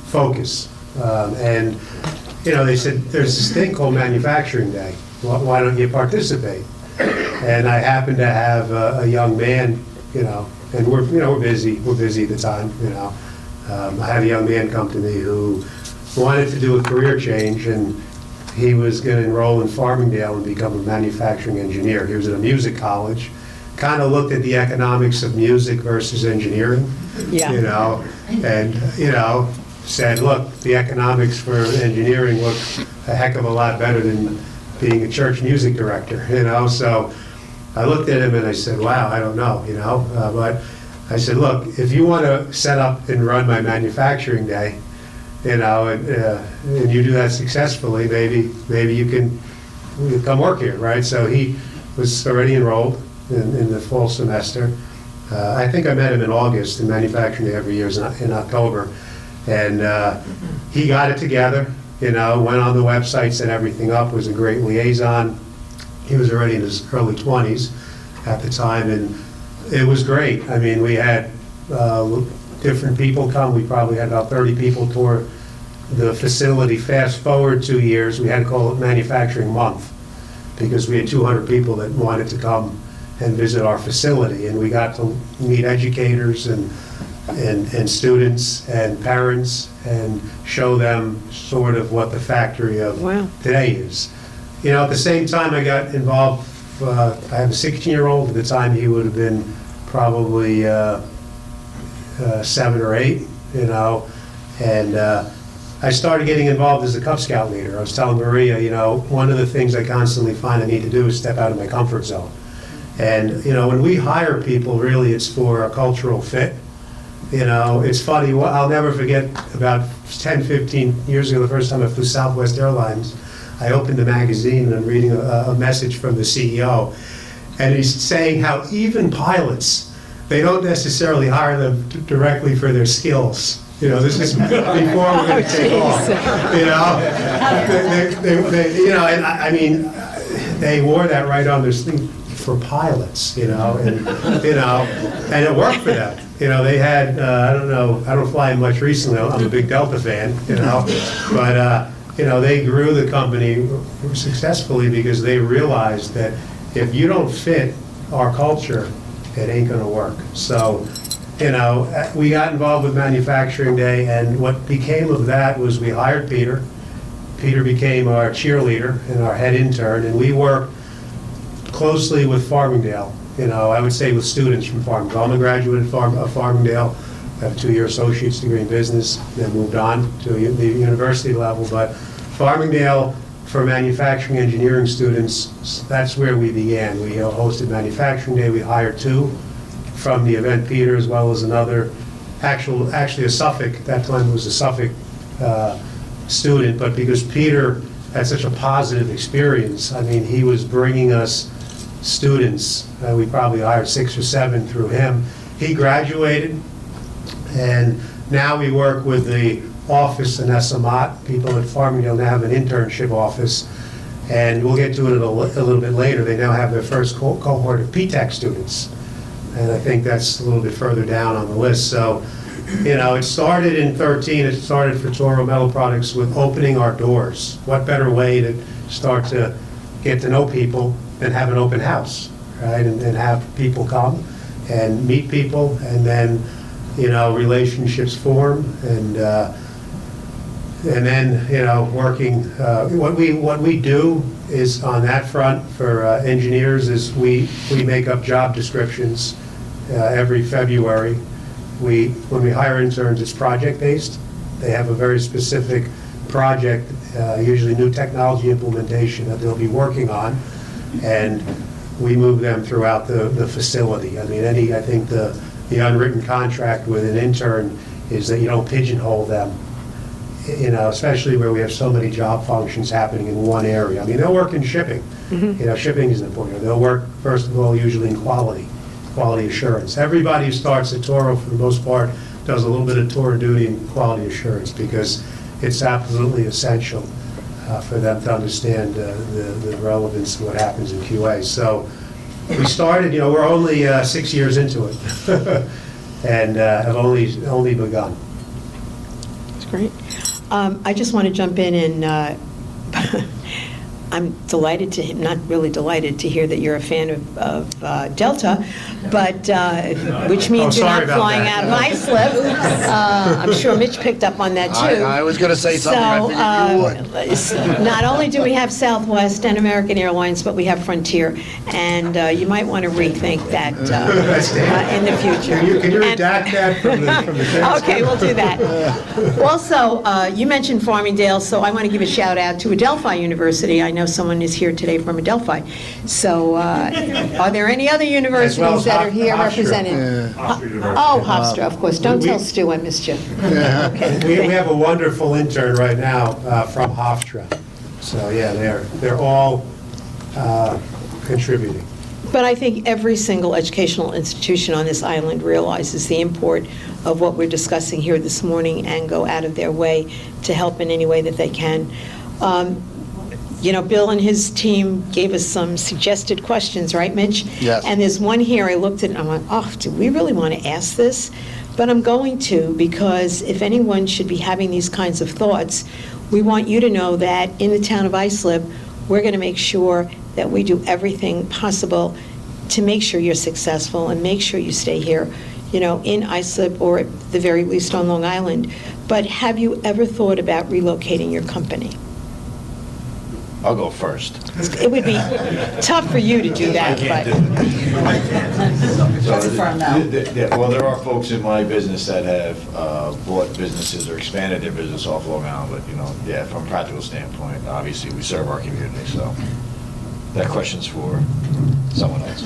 focus. And, you know, they said, there's this thing called Manufacturing Day. Why don't you participate? And I happened to have a young man, you know, and we're busy at the time, you know. I had a young man come to me who wanted to do a career change, and he was going to enroll in Farmingdale and become a manufacturing engineer. He was at a music college, kind of looked at the economics of music versus engineering, you know, and, you know, said, look, the economics for engineering look a heck of a lot better than being a church music director, you know. So I looked at him and I said, wow, I don't know, you know, but I said, look, if you want to set up and run my Manufacturing Day, you know, and you do that successfully, maybe you can come work here, right? So he was already enrolled in the fall semester. I think I met him in August, and Manufacturing Day every year is in October. And he got it together, you know, went on the website, set everything up, was a great liaison. He was already in his early 20s at the time, and it was great. I mean, we had different people come. We probably had about 30 people tour the facility. Fast forward 2 years, we had to call it Manufacturing Month, because we had 200 people that wanted to come and visit our facility, and we got to meet educators and students and parents and show them sort of what the factory of today is. You know, at the same time I got involved, I have a 16-year-old. At the time he would have been probably 7 or 8, you know, and I started getting involved as a Cub Scout leader. I was telling Maria, you know, one of the things I constantly find I need to do is step out of my comfort zone. And, you know, when we hire people, really it's for a cultural fit. You know, it's funny, I'll never forget about 10, 15 years ago, the first time I flew Southwest Airlines, I opened the magazine and I'm reading a message from the CEO, and he's saying how even pilots, they don't necessarily hire them directly for their skills. You know, this is before we're going to take off. You know, and I mean, they wore that right on their sleeve for pilots. You know, and it worked for them. You know, they had I don't fly much recently. I'm a big Delta fan. You know, but you know, they grew the company successfully because they realized that if you don't fit our culture, it ain't going to work. So, you know, we got involved with Manufacturing Day, and what became of that was we hired Peter. Peter became our cheerleader and our head intern, and we worked closely with Farmingdale. You know, I would say with students from Farmingdale. I'm a graduate of Farmingdale. I have a 2-year associate's degree in business, then moved on to the university level. But Farmingdale, for manufacturing engineering students, that's where we began. We hosted Manufacturing Day. We hired 2 from the event, Peter, as well as another, actually a Suffolk, at that time it was a Suffolk student, but because Peter had such a positive experience, I mean, he was bringing us students. We probably hired 6 or 7 through him. He graduated, and now we work with the office in SMOT. People at Farmingdale now have an internship office, and we'll get to it a little bit later. They now have their first cohort of PTech students, and I think that's a little bit further down on the list. So, you know, it started in 13. It started for Toro Metal Products with opening our doors. What better way to start to get to know people than have an open house, right? And have people come and meet people, and then, you know, relationships form, and then, you know, working. What we do is on that front for engineers is we make up job descriptions every February. When we hire interns, it's project-based. They have a very specific project, usually new technology implementation that they'll be working on, and we move them throughout the facility. I mean, I think the unwritten contract with an intern is that you don't pigeonhole them, you know, especially where we have so many job functions happening in one area. I mean, they'll work in shipping. You know, shipping is important. They'll work, first of all, usually in quality assurance. Everybody who starts at Toro, for the most part, does a little bit of Toro duty in quality assurance because it's absolutely essential for them to understand the relevance of what happens in QA. So we started, you know, we're only 6 years into it and have only begun. That's great. I just want to jump in and I'm delighted to, not really delighted to hear that you're a fan of Delta, but, which means you're not flying out of Islip. I'm sure Mitch picked up on that too. I was going to say something, I figured you would. Not only do we have Southwest and American Airlines, but we have Frontier, and you might want to rethink that in the future. Can you redact that from the transcript? Okay, we'll do that. Also, you mentioned Farmingdale, so I want to give a shout out to Adelphi University. I know someone is here today from Adelphi. So are there any other universities that are here represented? Oh, Hofstra, of course. Don't tell Stu I missed you. We have a wonderful intern right now from Hofstra. So, yeah, they're all contributing. But I think every single educational institution on this island realizes the import of what we're discussing here this morning and go out of their way to help in any way that they can. You know, Bill and his team gave us some suggested questions, right, Mitch? Yes. And there's one here, I looked at it and I'm like, oh, do we really want to ask this? But I'm going to, because if anyone should be having these kinds of thoughts, we want you to know that in the town of Islip, we're going to make sure that we do everything possible to make sure you're successful and make sure you stay here, you know, in Islip or at the very least on Long Island. But have you ever thought about relocating your company? I'll go first. It would be tough for you to do that, but... That's a firm no. Well, there are folks in my business that have bought businesses or expanded their business off Long Island, but, you know, yeah, from a practical standpoint, obviously, we serve our community, so that question's for someone else.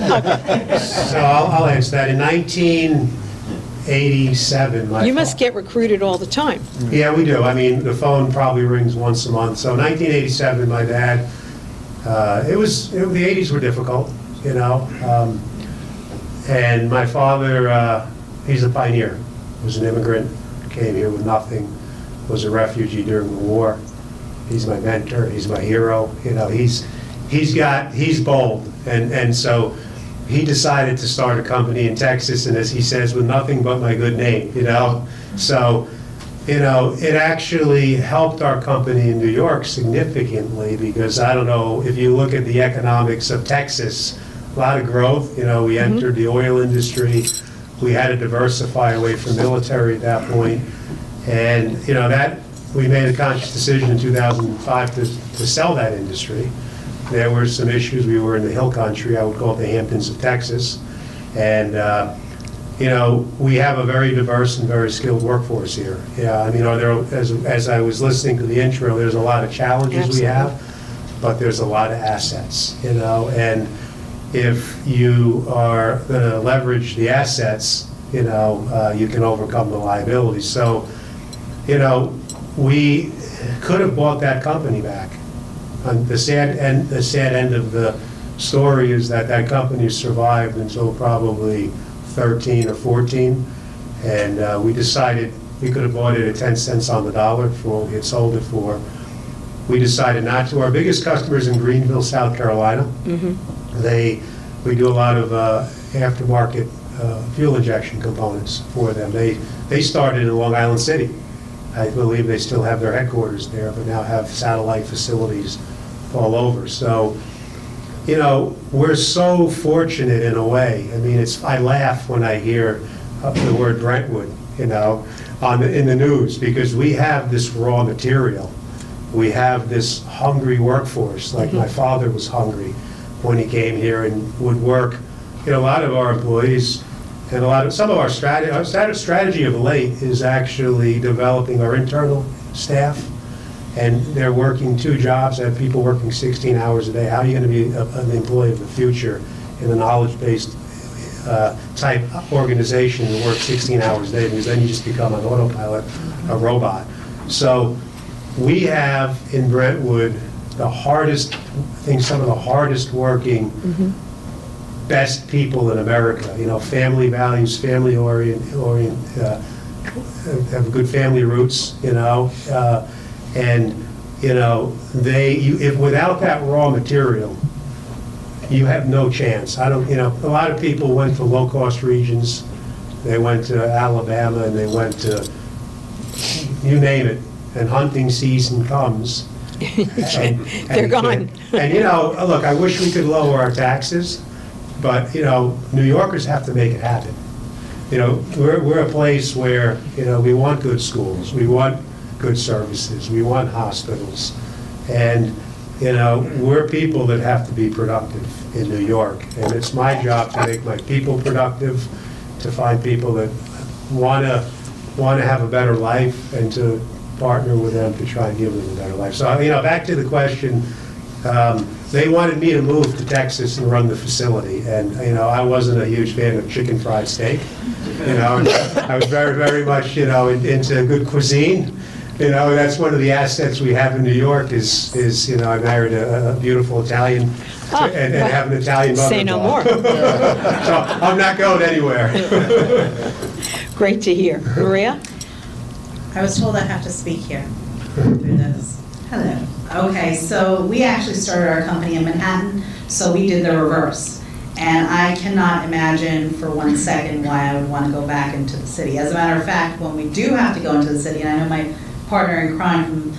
So I'll answer that. In 1987, You must get recruited all the time. Yeah, we do. I mean, the phone probably rings once a month. So 1987, my dad, the 80s were difficult, you know. And my father, he's a pioneer. He was an immigrant, came here with nothing, was a refugee during the war. He's my mentor, he's my hero, you know, he's bold, and so he decided to start a company in Texas, and as he says, with nothing but my good name, you know? So, you know, it actually helped our company in New York significantly, because I don't know, if you look at the economics of Texas, a lot of growth, you know, we entered the oil industry, we had to diversify away from military at that point, and, you know, that, we made a conscious decision in 2005 to sell that industry. There were some issues. We were in the hill country, I would call it the Hamptons of Texas. And, you know, we have a very diverse and very skilled workforce here. Yeah, I mean, as I was listening to the intro, there's a lot of challenges we have, but there's a lot of assets, you know. And if you are going to leverage the assets, you know, you can overcome the liabilities. So, you know, we could have bought that company back. And the sad end of the story is that company survived until probably 13 or 14, and we decided we could have bought it at 10 cents on the dollar for what we had sold it for. We decided not to. Our biggest customers in Greenville, South Carolina. We do a lot of aftermarket fuel injection components for them. They started in Long Island City. I believe they still have their headquarters there, but now have satellite facilities all over. So, you know, we're so fortunate in a way. I mean, I laugh when I hear the word Brentwood, you know, in the news, because we have this raw material. We have this hungry workforce, like my father was hungry when he came here and would work. You know, a lot of our employees, and some of our strategy of late is actually developing our internal staff, and they're working 2 jobs. I have people working 16 hours a day. How are you going to be an employee of the future in a knowledge-based type organization and work 16 hours a day? Because then you just become an autopilot, a robot. So we have in Brentwood some of the hardest working best people in America, you know, family values, family have good family roots, you know, and, you know, if without that raw material, you have no chance. You know, a lot of people went to low-cost regions, they went to Alabama, and they went to, you name it, and hunting season comes. They're gone. And, you know, look, I wish we could lower our taxes, but, you know, New Yorkers have to make it happen. You know, we're a place where, you know, we want good schools, we want good services, we want hospitals. And, you know, we're people that have to be productive in New York. And it's my job to make my people productive, to find people that want to have a better life, and to partner with them to try and give them a better life. So, you know, back to the question, they wanted me to move to Texas and run the facility, and, you know, I wasn't a huge fan of chicken fried steak, you know, and I was very, very much, you know, into good cuisine. You know, that's one of the assets we have in New York is you know, I married a beautiful Italian, and have an Italian mother-in-law. Say no more. So I'm not going anywhere. Great to hear. Maria? I was told I have to speak here through this. Hello. Okay, so we actually started our company in Manhattan, so we did the reverse. And I cannot imagine for 1 second why I would want to go back into the city. As a matter of fact, when we do have to go into the city, and I know my partner in crime from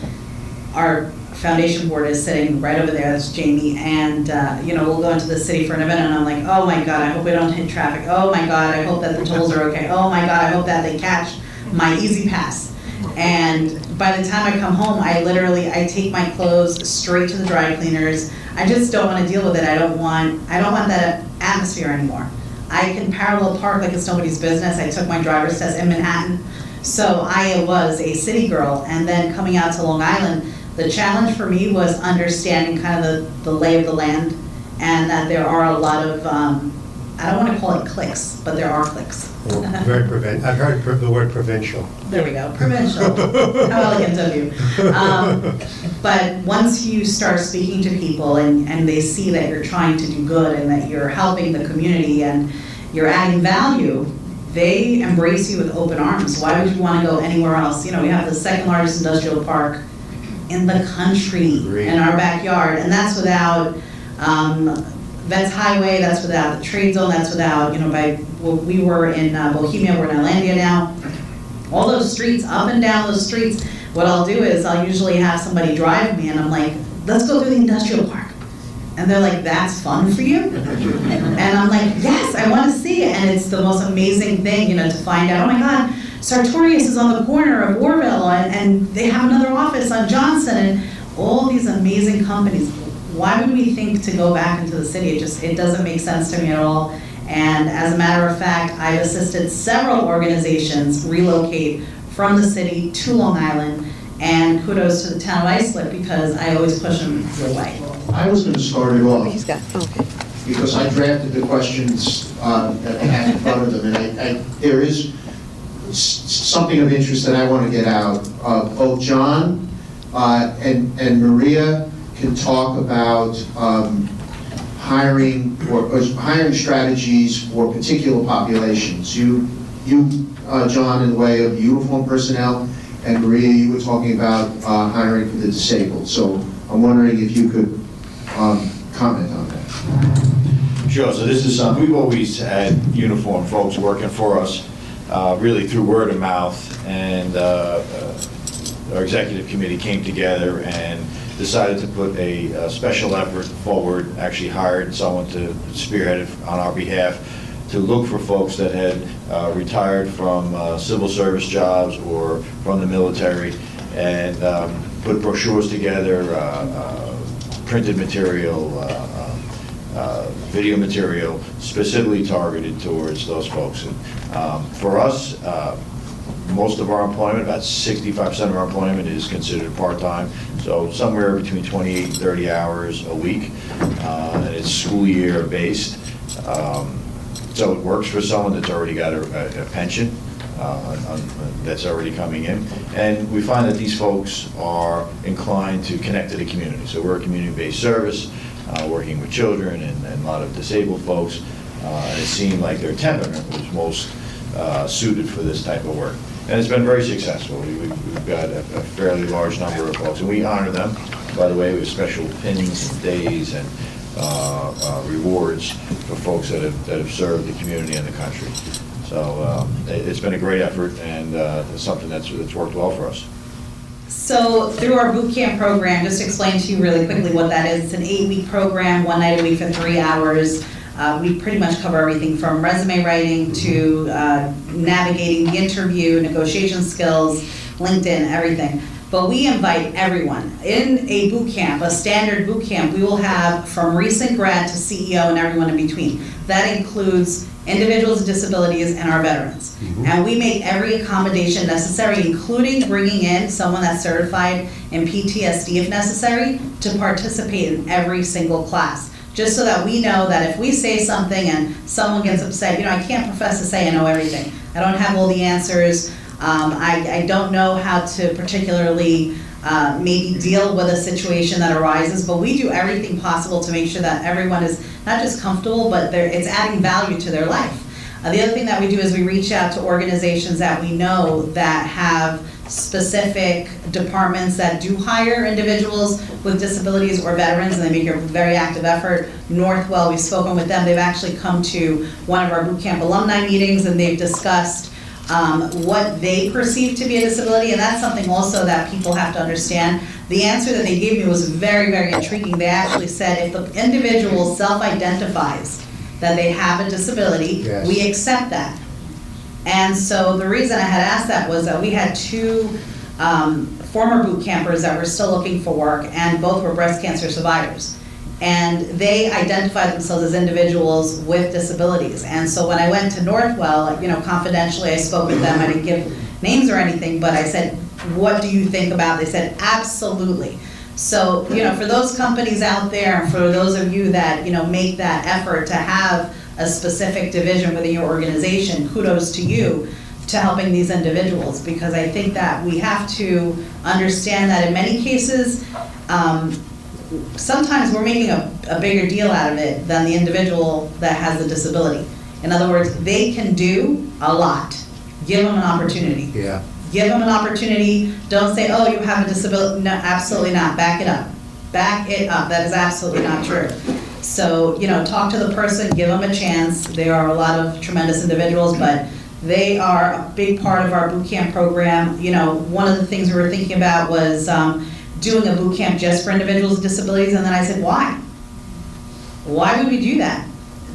our foundation board is sitting right over there, that's Jamie, and you know, we'll go into the city for an event, and I'm like, oh my God, I hope we don't hit traffic. Oh my God, I hope that the tolls are okay. Oh my God, I hope that they catch my Easy Pass. And by the time I come home, I take my clothes straight to the dry cleaners. I just don't want to deal with it. I don't want that atmosphere anymore. I can parallel park like it's nobody's business. I took my driver's test in Manhattan. So I was a city girl, and then coming out to Long Island, the challenge for me was understanding kind of the lay of the land, and that there are a lot of, I don't want to call it cliques, but there are cliques. I've heard the word provincial. There we go, provincial. How elegant of you. But once you start speaking to people and they see that you're trying to do good and that you're helping the community and you're adding value, they embrace you with open arms. Why would you want to go anywhere else? You know, we have the second largest industrial park in the country in our backyard, and that's without Vets Highway, that's without the trade zone, that's without, you know, we were in Bohemia, we're in Islandia now. All those streets, up and down those streets, what I'll do is I'll usually have somebody drive me and I'm like, let's go through the industrial park. And they're like, that's fun for you? And I'm like, yes, I want to see it. And it's the most amazing thing, you know, to find out, oh my God, Sartorius is on the corner of Warville and they have another office on Johnson and all these amazing companies. Why would we think to go back into the city? It doesn't make sense to me at all. And as a matter of fact, I've assisted several organizations relocate from the city to Long Island, and kudos to the town of Islip because I always push them your way. I was going to start it off He's got, okay. because I drafted the questions that I had in front of them, and there is something of interest that I want to get out. Both John and Maria can talk about hiring or hiring strategies for particular populations. You, John, in the way of uniformed personnel, and Maria, you were talking about hiring for the disabled. So I'm wondering if you could comment on that. Sure, so this is something, we've always had uniformed folks working for us, really through word of mouth, and our executive committee came together and decided to put a special effort forward, actually hired someone to spearhead it on our behalf, to look for folks that had retired from civil service jobs or from the military, and put brochures together, printed material, video material, specifically targeted towards those folks. And for us, most of our employment, about 65% of our employment is considered part-time, so somewhere between 28 and 30 hours a week, and it's school year based. So it works for someone that's already got a pension that's already coming in. And we find that these folks are inclined to connect to the community. So we're a community-based service, working with children and a lot of disabled folks. And it seemed like their temperament was most suited for this type of work. And it's been very successful. We've got a fairly large number of folks, and we honor them, by the way, with special pins and days and rewards for folks that have served the community and the country. So it's been a great effort, and it's something that's worked well for us. So through our boot camp program, just to explain to you really quickly what that is, it's an 8-week program, 1 night a week for 3 hours. We pretty much cover everything from resume writing to navigating the interview, negotiation skills, LinkedIn, everything. But we invite everyone. In a boot camp, a standard boot camp, we will have from recent grad to CEO and everyone in between. That includes individuals with disabilities and our veterans. And we make every accommodation necessary, including bringing in someone that's certified in PTSD if necessary, to participate in every single class. Just so that we know that if we say something and someone gets upset, you know, I can't profess to say I know everything. I don't have all the answers. I don't know how to particularly maybe deal with a situation that arises, but we do everything possible to make sure that everyone is not just comfortable, but it's adding value to their life. The other thing that we do is we reach out to organizations that we know that have specific departments that do hire individuals with disabilities or veterans, and they make a very active effort. Northwell, we've spoken with them. They've actually come to one of our boot camp alumni meetings, and they've discussed what they perceive to be a disability, and that's something also that people have to understand. The answer that they gave me was very, very intriguing. They actually said if the individual self-identifies that they have a disability, yes, we accept that. And so the reason I had asked that was that we had 2 former boot campers that were still looking for work, and both were breast cancer survivors. And they identified themselves as individuals with disabilities. And so when I went to Northwell, you know, confidentially, I spoke with them. I didn't give names or anything, but I said, what do you think about it? They said, absolutely. So, you know, for those companies out there, and for those of you that, you know, make that effort to have a specific division within your organization, kudos to you to helping these individuals, because I think that we have to understand that in many cases, sometimes we're making a bigger deal out of it than the individual that has the disability. In other words, they can do a lot. Give them an opportunity. Yeah. Give them an opportunity. Don't say, oh, you have a disability. No, absolutely not. Back it up. Back it up. That is absolutely not true. So, talk to the person, give them a chance. There are a lot of tremendous individuals, but they are a big part of our boot camp program. One of the things we were thinking about was doing a boot camp just for individuals with disabilities, and then I said, why? Why would we do that?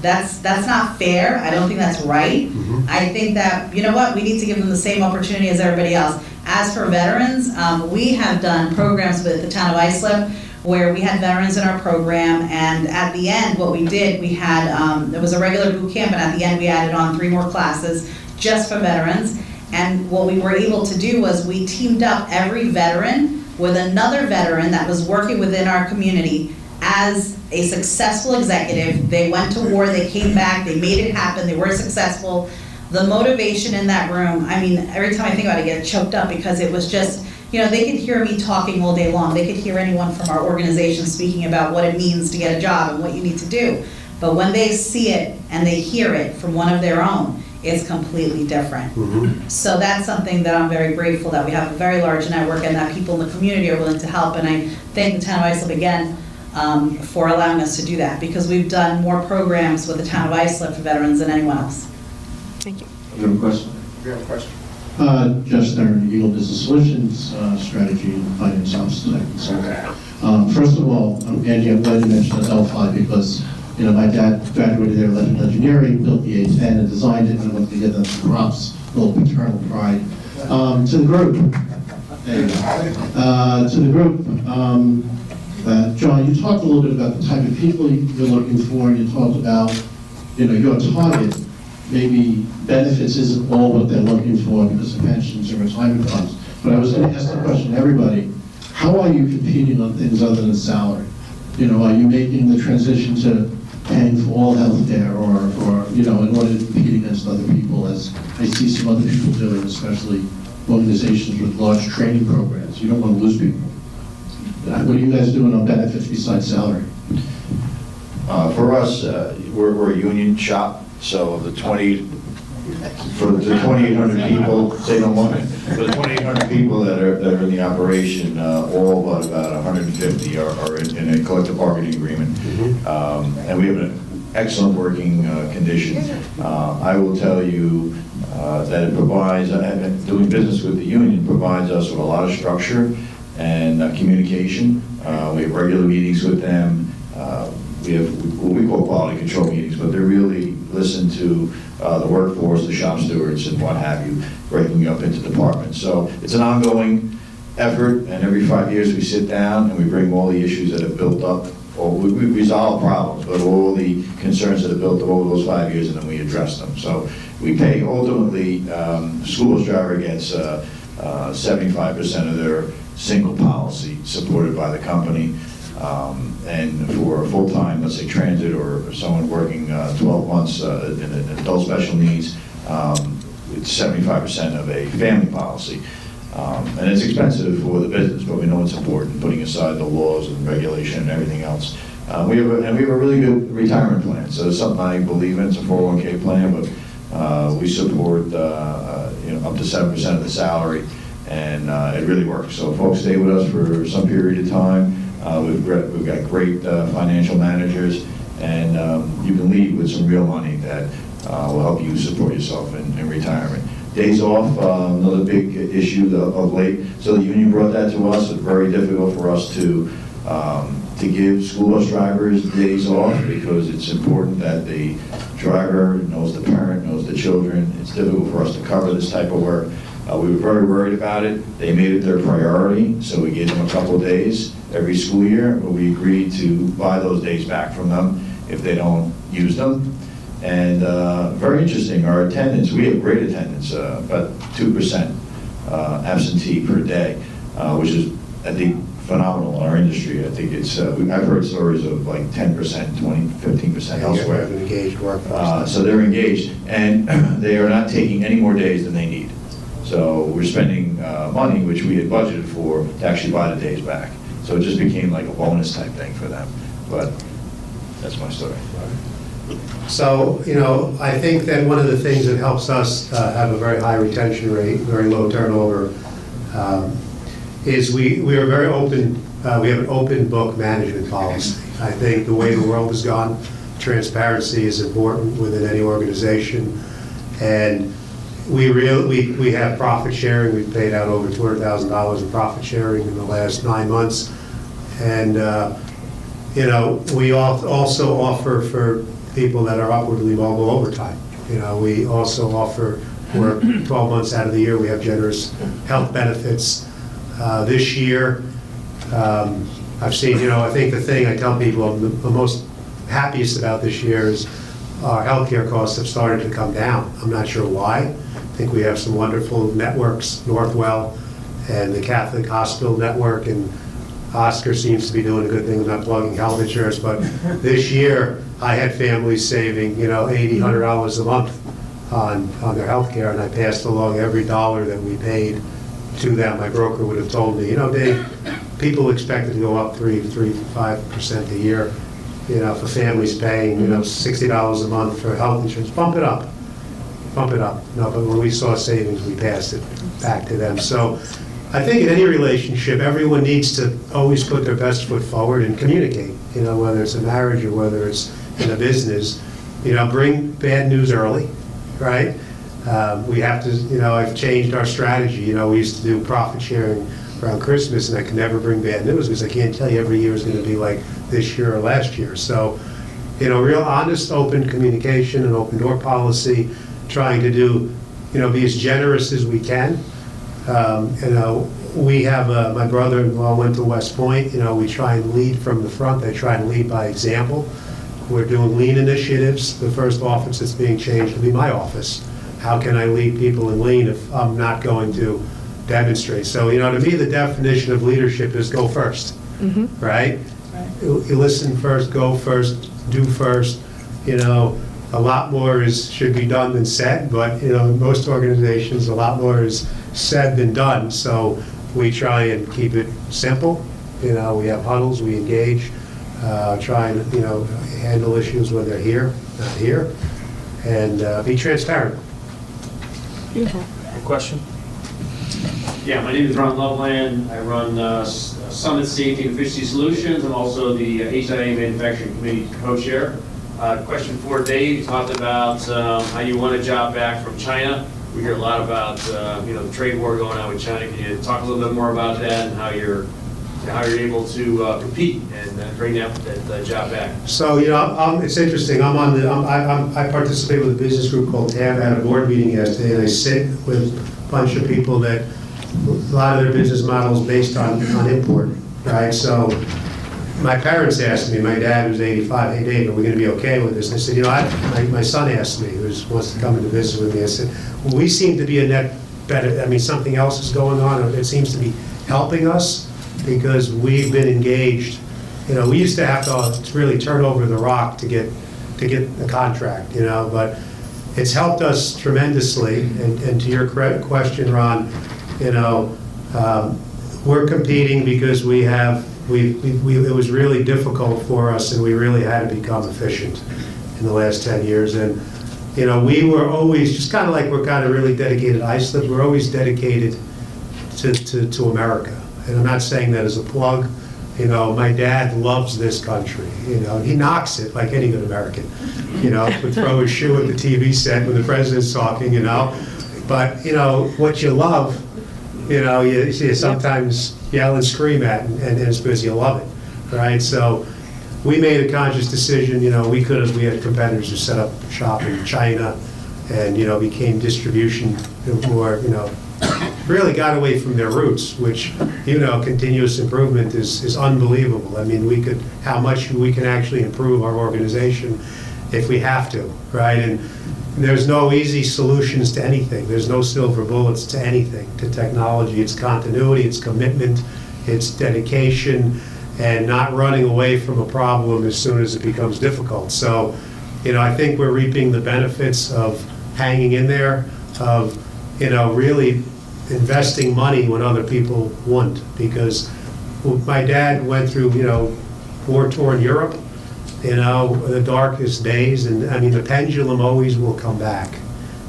That's not fair. I don't think that's right. I think that, we need to give them the same opportunity as everybody else. As for veterans, we have done programs with the town of Islip where we had veterans in our program, and at the end, what we did, we had, it was a regular boot camp, and at the end, we added on 3 more classes just for veterans. And what we were able to do was we teamed up every veteran with another veteran that was working within our community as a successful executive. They went to war, they came back, they made it happen, they were successful. The motivation in that room, every time I think about it, I get choked up because it was just, they could hear me talking all day long. They could hear anyone from our organization speaking about what it means to get a job and what you need to do. But when they see it and they hear it from one of their own, it's completely different. So that's something that I'm very grateful that we have a very large network and that people in the community are willing to help. And I thank the town of Islip again for allowing us to do that, because we've done more programs with the town of Islip for veterans than anyone else. Thank you. You have a question? We have a question. Jeff Stern, Eagle Business Solutions, Strategy and Finance Officer. First of all, Angie, I'm glad you mentioned the Delphi because, my dad graduated there in electrical engineering, built the A10 and designed it, and I wanted to give them some props, a little paternal pride. To the group, John, you talked a little bit about the type of people you're looking for, and you talked about, your target. Maybe benefits isn't all what they're looking for because of pensions or retirement funds. But I was going to ask the question to everybody, how are you competing on things other than salary? Are you making the transition to paying for all health care or in order to compete against other people, as I see some other people doing, especially organizations with large training programs? You don't want to lose people. What are you guys doing on benefits besides salary? For us, we're a union shop. So the 2,800 people, say no more, for the 2,800 people that are in the operation, all but about 150 are in a collective bargaining agreement. And we have an excellent working condition. I will tell you that it provides, doing business with the union provides us with a lot of structure and communication. We have regular meetings with them. We have what we call quality control meetings, but they really listen to the workforce, the shop stewards, and what have you, breaking up into departments. So it's an ongoing effort, and every 5 years we sit down and we bring all the issues that have built up, or we resolve problems, but all the concerns that have built up over those 5 years, and then we address them. So we pay, ultimately, the school bus driver gets 75% of their single policy supported by the company. And for a full-time, let's say transit or someone working 12 months in adult special needs, it's 75% of a family policy. And it's expensive for the business, but we know it's important, putting aside the laws and regulation and everything else. We have a really good retirement plan, so it's something I believe in. It's a 401k plan, but we support up to 7% of the salary, and it really works. So folks stay with us for some period of time. We've got great financial managers, and you can leave with some real money that will help you support yourself in retirement. Days off, another big issue of late. So the union brought that to us. It's very difficult for us to give school bus drivers days off because it's important that the driver knows the parent, knows the children. It's difficult for us to cover this type of work. We were very worried about it. They made it their priority, so we gave them a couple of days every school year, but we agreed to buy those days back from them if they don't use them. And very interesting, our attendance, we have great attendance, about 2% absentee per day, which is, I think, phenomenal in our industry. I think it's, I've heard stories of like 10%, 20, 15% elsewhere. An engaged workforce. So they're engaged, and they are not taking any more days than they need. So we're spending money, which we had budgeted for, to actually buy the days back. So it just became like a bonus type thing for them. But that's my story. So, I think that one of the things that helps us have a very high retention rate, very low turnover, is we are very open, we have an open book management policy. I think the way the world has gone, transparency is important within any organization. And we have profit sharing. We've paid out over $200,000 in profit sharing in the last 9 months. And, we also offer for people that are upwardly mobile overtime. We also offer work 12 months out of the year. We have generous health benefits. This year, I've seen, I think the thing I tell people I'm the most happiest about this year is our healthcare costs have started to come down. I'm not sure why. I think we have some wonderful networks, Northwell and the Catholic Hospital Network, and Oscar seems to be doing a good thing with not plugging health insurance, but this year I had families saving, $80, $100 a month on their health care, and I passed along every dollar that we paid to them. My broker would have told me, Dave, people expect it to go up 3 to 5% a year. If a family's paying, $60 a month for health insurance, bump it up. Bump it up. No, but when we saw savings, we passed it back to them. So I think in any relationship, everyone needs to always put their best foot forward and communicate, whether it's a marriage or whether it's in a business. Bring bad news early, right? We have to, I've changed our strategy. We used to do profit sharing around Christmas, and I can never bring bad news because I can't tell you every year is going to be like this year or last year. So, real honest, open communication and open door policy, trying to do, be as generous as we can. We have, my brother-in-law went to West Point. We try and lead from the front. They try and lead by example. We're doing lean initiatives. The first office that's being changed will be my office. How can I lead people in lean if I'm not going to demonstrate? So, to me, the definition of leadership is go first, right? You listen first, go first, do first. A lot more should be done than said, but, in most organizations, a lot more is said than done. So we try and keep it simple. We have huddles, we engage, try and, handle issues when they're here, not here, and be transparent. Question? Yeah, my name is Ron Loveland. I run Summit Safety and Efficiency Solutions. I'm also the AIVA Manufacturing Committee co-chair. Question for Dave. You talked about how you won a job back from China. We hear a lot about the trade war going on with China. Can you talk a little bit more about that and how you're able to compete and bring that job back? So it's interesting. I participate with a business group called TAB. I had a board meeting yesterday, and I sit with a bunch of people that a lot of their business models based on import, right? So my parents asked me, my dad who's 85, hey Dave, are we going to be okay with this? And I said, my son asked me, who wants to come into business with me, I said, well, we seem to be a net better, something else is going on, or it seems to be helping us because we've been engaged. We used to have to really turn over the rock to get a contract, but it's helped us tremendously. And to your question, Ron, we're competing because it was really difficult for us, and we really had to become efficient in the last 10 years. And, we were always, just kind of like we're kind of really dedicated to Islip, we're always dedicated to America. And I'm not saying that as a plug. My dad loves this country. He knocks it like any good American. Would throw his shoe at the TV set when the president's talking, But, what you love, you sometimes yell and scream at, and it's because you love it, right? So we made a conscious decision, we had competitors who set up shop in China and, became distribution more, really got away from their roots, which, continuous improvement is unbelievable. How much we can actually improve our organization if we have to, right? And there's no easy solutions to anything. There's no silver bullets to anything, to technology. It's continuity, it's commitment, it's dedication, and not running away from a problem as soon as it becomes difficult. So, I think we're reaping the benefits of hanging in there, of, really investing money when other people wouldn't. Because my dad went through, war-torn Europe, you know, the darkest days, and I mean, the pendulum always will come back.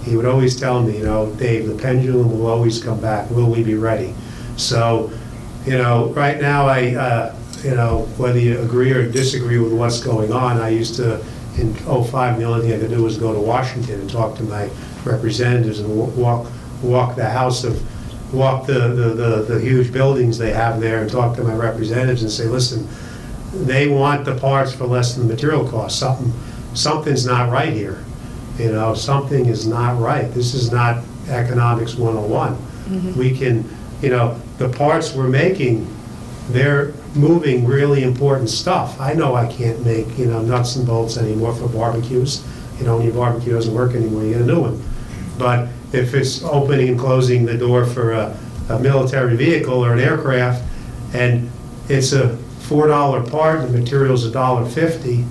He would always tell me, you know, Dave, the pendulum will always come back. Will we be ready? So, you know, right now, you know, whether you agree or disagree with what's going on, I used to, in '05, the only thing I could do was go to Washington and talk to my representatives and walk the house of, walk the huge buildings they have there and talk to my representatives and say, listen, they want the parts for less than the material cost. Something's not right here. You know, something is not right. This is not economics 101. We can, you know, the parts we're making, they're moving really important stuff. I know I can't make, you know, nuts and bolts anymore for barbecues. You know, when your barbecue doesn't work anymore, you get a new one. But if it's opening and closing the door for a military vehicle or an aircraft, and it's a $4 part, and the material's $1.50,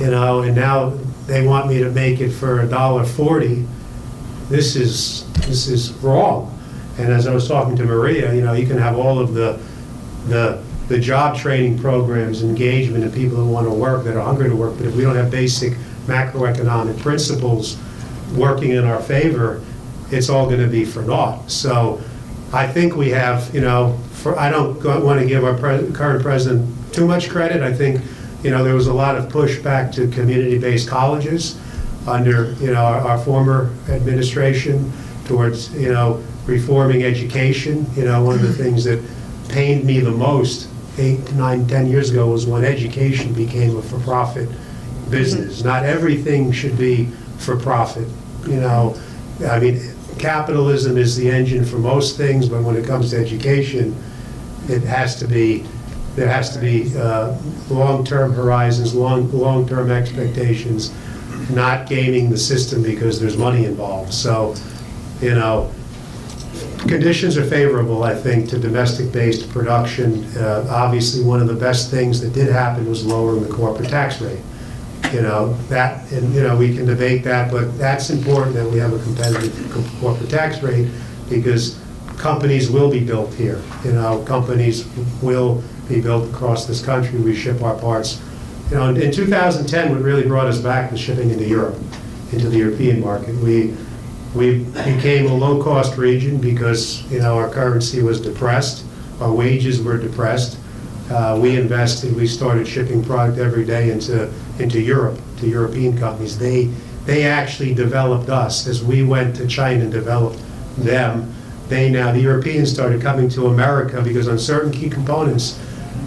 you know, and now they want me to make it for $1.40, this is wrong. And as I was talking to Maria, you know, you can have all of the job training programs, engagement, and people that want to work, that are hungry to work, but if we don't have basic macroeconomic principles working in our favor, it's all going to be for naught. So I think we have, you know, I don't want to give our current president too much credit. I think, you know, there was a lot of pushback to community-based colleges under, you know, our former administration towards, you know, reforming education. You know, one of the things that pained me the most 8, 9, 10 years ago was when education became a for-profit business. Not everything should be for profit. You know, I mean, capitalism is the engine for most things, but when it comes to education, it has to be, there has to be long-term horizons, long-term expectations, not gaming the system because there's money involved. So, you know, conditions are favorable, I think, to domestic-based production. Obviously, one of the best things that did happen was lowering the corporate tax rate. You know, that, and, you know, we can debate that, but that's important that we have a competitive corporate tax rate because companies will be built here. You know, companies will be built across this country. We ship our parts. You know, in 2010, what really brought us back was shipping into Europe, into the European market. We became a low-cost region because, you know, our currency was depressed, our wages were depressed. We invested, we started shipping product every day into Europe, to European companies. They actually developed us. As we went to China and developed them, the Europeans started coming to America because on certain key components,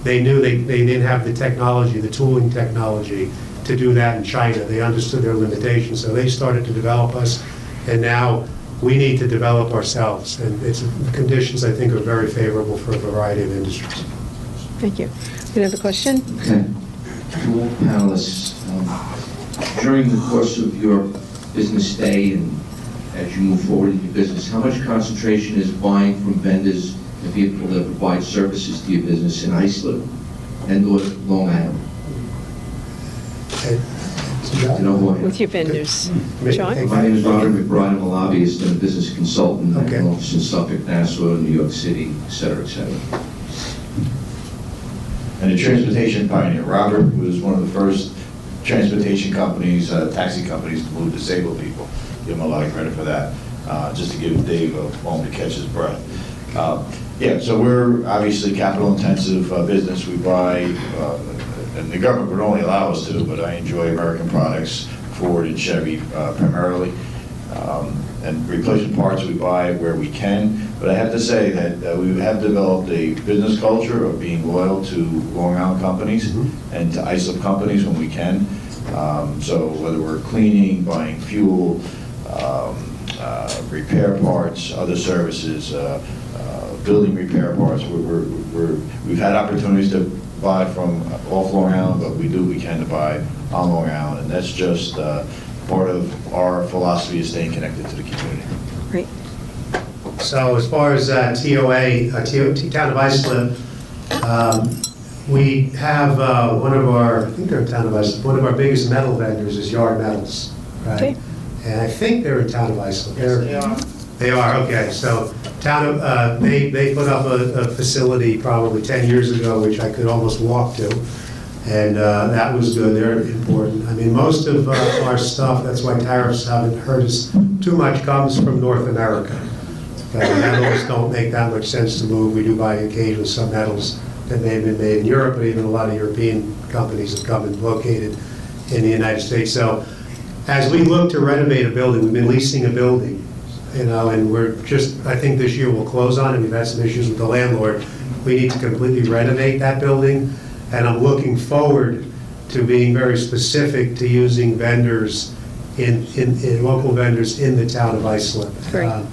they knew they didn't have the technology, the tooling technology to do that in China. They understood their limitations, so they started to develop us, and now we need to develop ourselves. And it's conditions, I think, are very favorable for a variety of industries. Thank you. Another question? Okay. To all panelists, during the course of your business day and as you move forward in your business, how much concentration is buying from vendors and people that provide services to your business in Islip and or Long Island? You know who I am? With your vendors. Sean? My name is Robert McBride. I'm a lobbyist and a business consultant. I have an office in Suffolk, Nassau, New York City, et cetera, et cetera. And the transportation pioneer, Robert was one of the first transportation companies, taxi companies to move disabled people. Give him a lot of credit for that, just to give Dave a moment to catch his breath. Yeah, so we're obviously capital intensive business. We buy, and the government would only allow us to, but I enjoy American products, Ford and Chevy primarily. And replacement parts we buy where we can. But I have to say that we have developed a business culture of being loyal to Long Island companies and to Islip companies when we can. So whether we're cleaning, buying fuel, repair parts, other services, building repair parts, we've had opportunities to buy from off Long Island, but we can to buy on Long Island, and that's just part of our philosophy of staying connected to the community. Great. So as far as TOA, Town of Islip, we have one of our, I think they're in Town of Islip, one of our biggest metal vendors is Yard Metals, right? Okay. And I think they're in Town of Islip. Yes, they are. They are, okay. So Town of, they put up a facility probably 10 years ago, which I could almost walk to. And that was good, they're important. I mean, most of our stuff, that's why tariffs haven't hurt us too much, comes from North America. Metals don't make that much sense to move. We do buy occasionally some metals that may have been made in Europe, but even a lot of European companies have come and located in the United States. So as we look to renovate a building, we've been leasing a building, and we're just, I think this year we'll close on it. We've had some issues with the landlord. We need to completely renovate that building, and I'm looking forward to being very specific to using vendors in local vendors in the town of Islip. Great.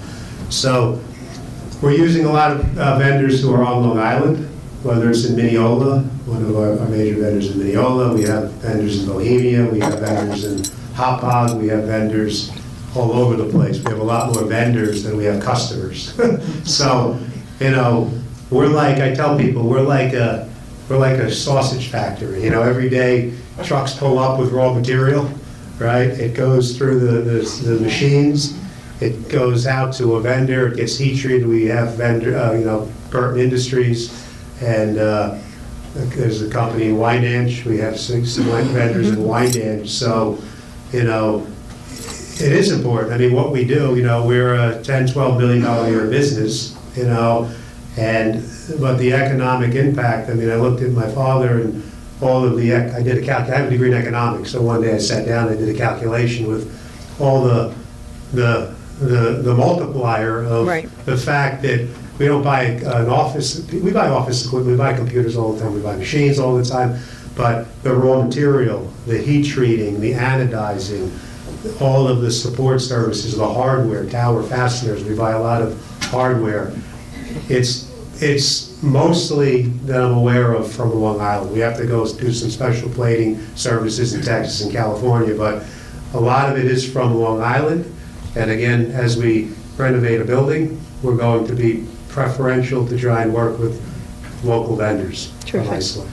So we're using a lot of vendors who are on Long Island, whether it's in Mineola, one of our major vendors in Mineola. We have vendors in Bohemia. We have vendors in Hauppauge. We have vendors all over the place. We have a lot more vendors than we have customers. So, we're like, I tell people, we're like a sausage factory. Every day trucks pull up with raw material, right? It goes through the machines. It goes out to a vendor, it gets heat treated. We have Burton Industries, and there's a company in Wyandanch. We have some vendors in Wyandanch. So, it is important. I mean, what we do, we're a $10, $12 million a year business, but the economic impact, I mean, I looked at my father and all of I did I have a degree in economics, so one day I sat down, I did a calculation with all the multiplier of Right. the fact that we don't buy an office, we buy office equipment, we buy computers all the time, we buy machines all the time, but the raw material, the heat treating, the anodizing, all of the support services, the hardware, tower fasteners, we buy a lot of hardware. It's mostly that I'm aware of from Long Island. We have to go do some special plating services in Texas and California, but a lot of it is from Long Island. And again, as we renovate a building, we're going to be preferential to try and work with local vendors from Terrific. Iceland.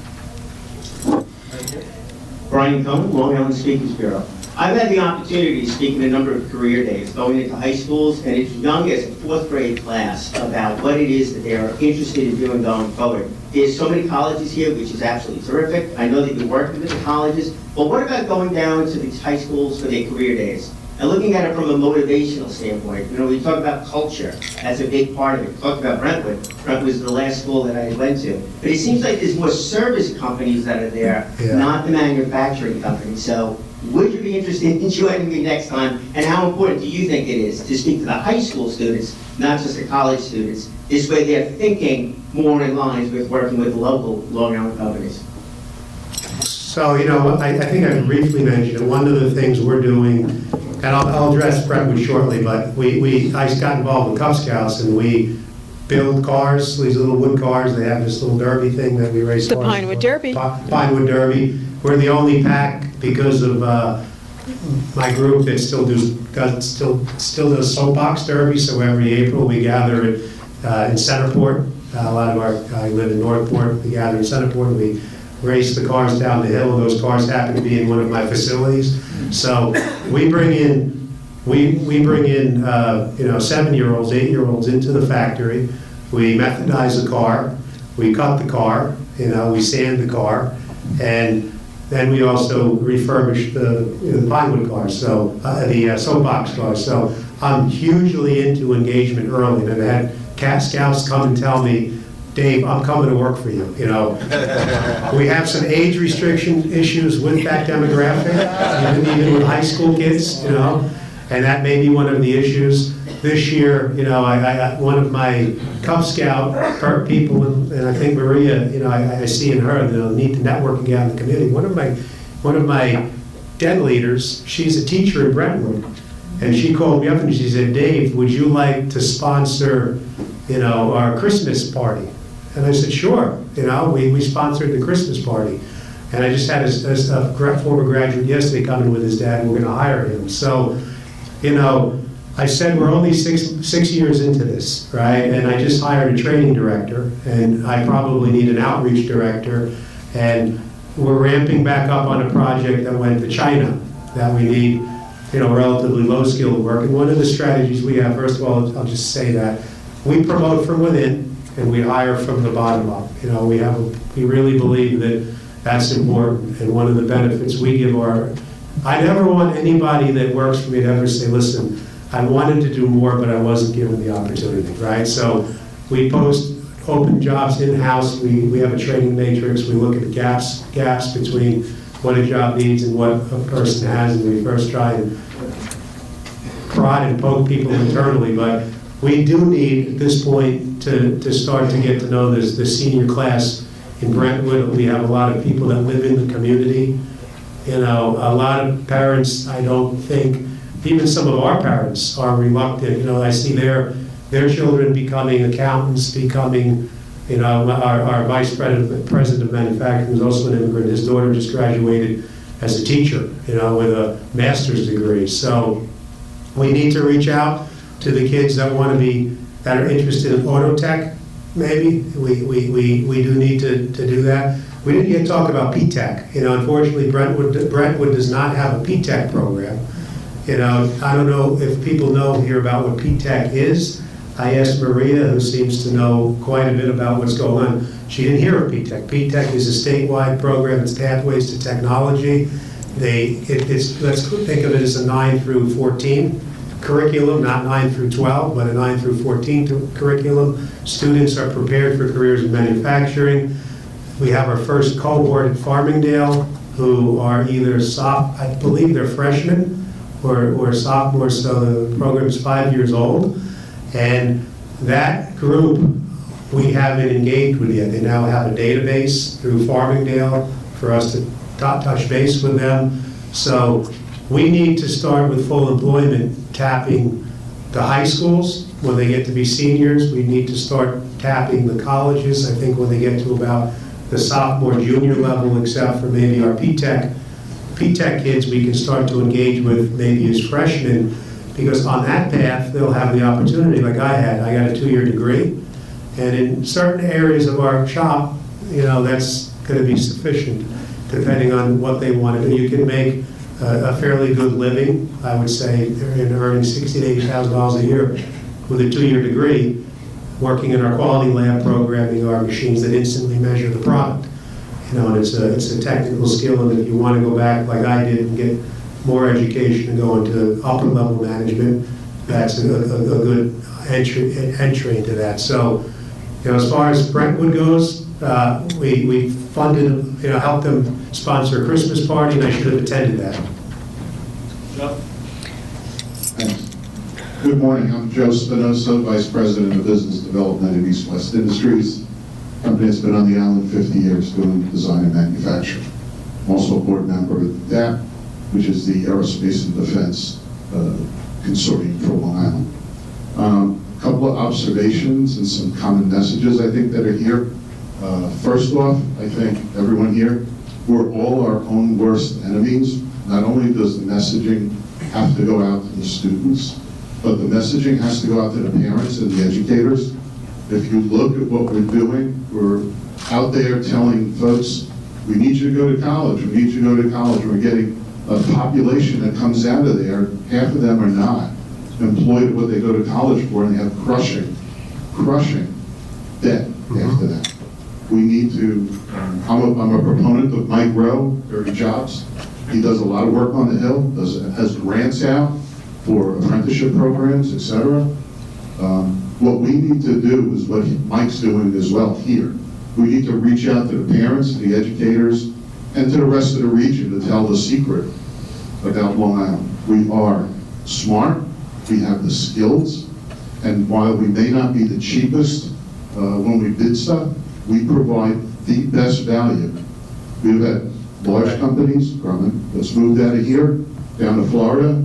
Brian Cohen, Long Island Speakers Bureau. I've had the opportunity to speak in a number of career days, going into high schools and as young as a 4th grade class about what it is that they are interested in doing going forward. There's so many colleges here, which is absolutely terrific. I know that you're working with the colleges, but what about going down to these high schools for their career days? And looking at it from a motivational standpoint, we talk about culture as a big part of it. We talked about Brentwood. Brentwood was the last school that I went to. But it seems like there's more service companies that are there, not the manufacturing companies. So would you be interested in joining me next time? And how important do you think it is to speak to the high school students, not just the college students? This way they're thinking more in line with working with local Long Island companies. So, I think I briefly mentioned it. One of the things we're doing, and I'll address Brentwood shortly, but I got involved with Cub Scouts, and we build cars, these little wood cars. They have this little derby thing that we race The cars Pinewood for. Derby. Pinewood Derby. We're the only pack, because of my group, that still does soapbox derby. So every April we gather in Centerport. I live in Northport. We gather in Centerport, and we race the cars down the hill. Those cars happen to be in one of my facilities. So we bring in 7-year-olds, 8-year-olds into the factory. We methodize the car. We cut the car. We sand the car, and then we also refurbish the Pinewood cars, so the soapbox cars. So I'm hugely into engagement early. And I've had Cat Scouts come and tell me, Dave, I'm coming to work for you. We have some age restriction issues with that demographic, even with high school kids, and that may be one of the issues. This year, one of my Cub Scout people, and I think Maria, I see in her the need to network and get out in the community. One of my den leaders, she's a teacher in Brentwood, and she called me up and she said, Dave, would you like to sponsor, our Christmas party? And I said, sure. We sponsored the Christmas party. And I just had a former graduate yesterday come in with his dad, and we're going to hire him. So, I said we're only six years into this, right? And I just hired a training director, and I probably need an outreach director. And we're ramping back up on a project that went to China that we need, relatively low-skilled work. And one of the strategies we have, first of all, I'll just say that, we promote from within, and we hire from the bottom up. We really believe that, That's important, and one of the benefits we give I never want anybody that works for me to ever say, listen, I wanted to do more, but I wasn't given the opportunity, right? So we post open jobs in-house, we have a training matrix, we look at the gaps between what a job needs and what a person has, and we first try and prod and poke people internally, but we do need, at this point, to start to get to know the senior class in Brentwood. We have a lot of people that live in the community. You know, a lot of parents, I don't think, even some of our parents are reluctant. You know, I see their children becoming accountants, becoming, you know, our vice president of manufacturing is also an immigrant. His daughter just graduated as a teacher, you know, with a master's degree. So we need to reach out to the kids that want to be, that are interested in auto tech, maybe. We do need to do that. We didn't yet talk about P-Tech. You know, unfortunately, Brentwood does not have a P-Tech program. You know, I don't know if people know here about what P-Tech is. I asked Maria, who seems to know quite a bit about what's going on. She didn't hear of P-Tech. P-Tech is a statewide program. It's Pathways to Technology. Let's think of it as a 9 through 14 curriculum, not 9 through 12, but a 9 through 14 curriculum. Students are prepared for careers in manufacturing. We have our first cohort at Farmingdale, who are either I believe they're freshmen or sophomores, so the program is 5 years old. And that group, we haven't engaged with yet. They now have a database through Farmingdale for us to touch base with them. So we need to start with full employment, tapping the high schools when they get to be seniors. We need to start tapping the colleges, I think, when they get to about the sophomore, junior level, except for maybe our P-Tech kids, we can start to engage with maybe as freshmen, because on that path, they'll have the opportunity like I had. I got a 2-year degree, and in certain areas of our shop, you know, that's going to be sufficient, depending on what they want to do. You can make a fairly good living, I would say, in earning $60,000 to $80,000 a year with a 2-year degree, working in our quality lab, programming our machines that instantly measure the product. You know, and it's a technical skill, and if you want to go back like I did and get more education and go into upper level management, that's a good entry into that. So, you know, as far as Brentwood goes, we funded, you know, helped them sponsor a Christmas party, and I should have attended that. Good morning, I'm Joe Spinoza, Vice President of Business Development at East West Industries. Company that's been on the island 50 years doing design and manufacturing. I'm also a board member of DAP, which is the Aerospace and Defense Consortium for Long Island. A couple of observations and some common messages I think that are here. First off, I think everyone here, we're all our own worst enemies. Not only does the messaging have to go out to the students, but the messaging has to go out to the parents and the educators. If you look at what we're doing, we're out there telling folks, we need you to go to college, we need you to go to college. We're getting a population that comes out of there, half of them are not employed at what they go to college for, and they have crushing debt after that. We need to, I'm a proponent of Mike Rowe, 30 Jobs. He does a lot of work on the Hill, has grants out for apprenticeship programs, etc. What we need to do is what Mike's doing as well here. We need to reach out to the parents, the educators, and to the rest of the region to tell the secret about Long Island. We are smart, we have the skills, and while we may not be the cheapest when we bid stuff, we provide the best value. We've had large companies, Grumman, that's moved out of here, down to Florida,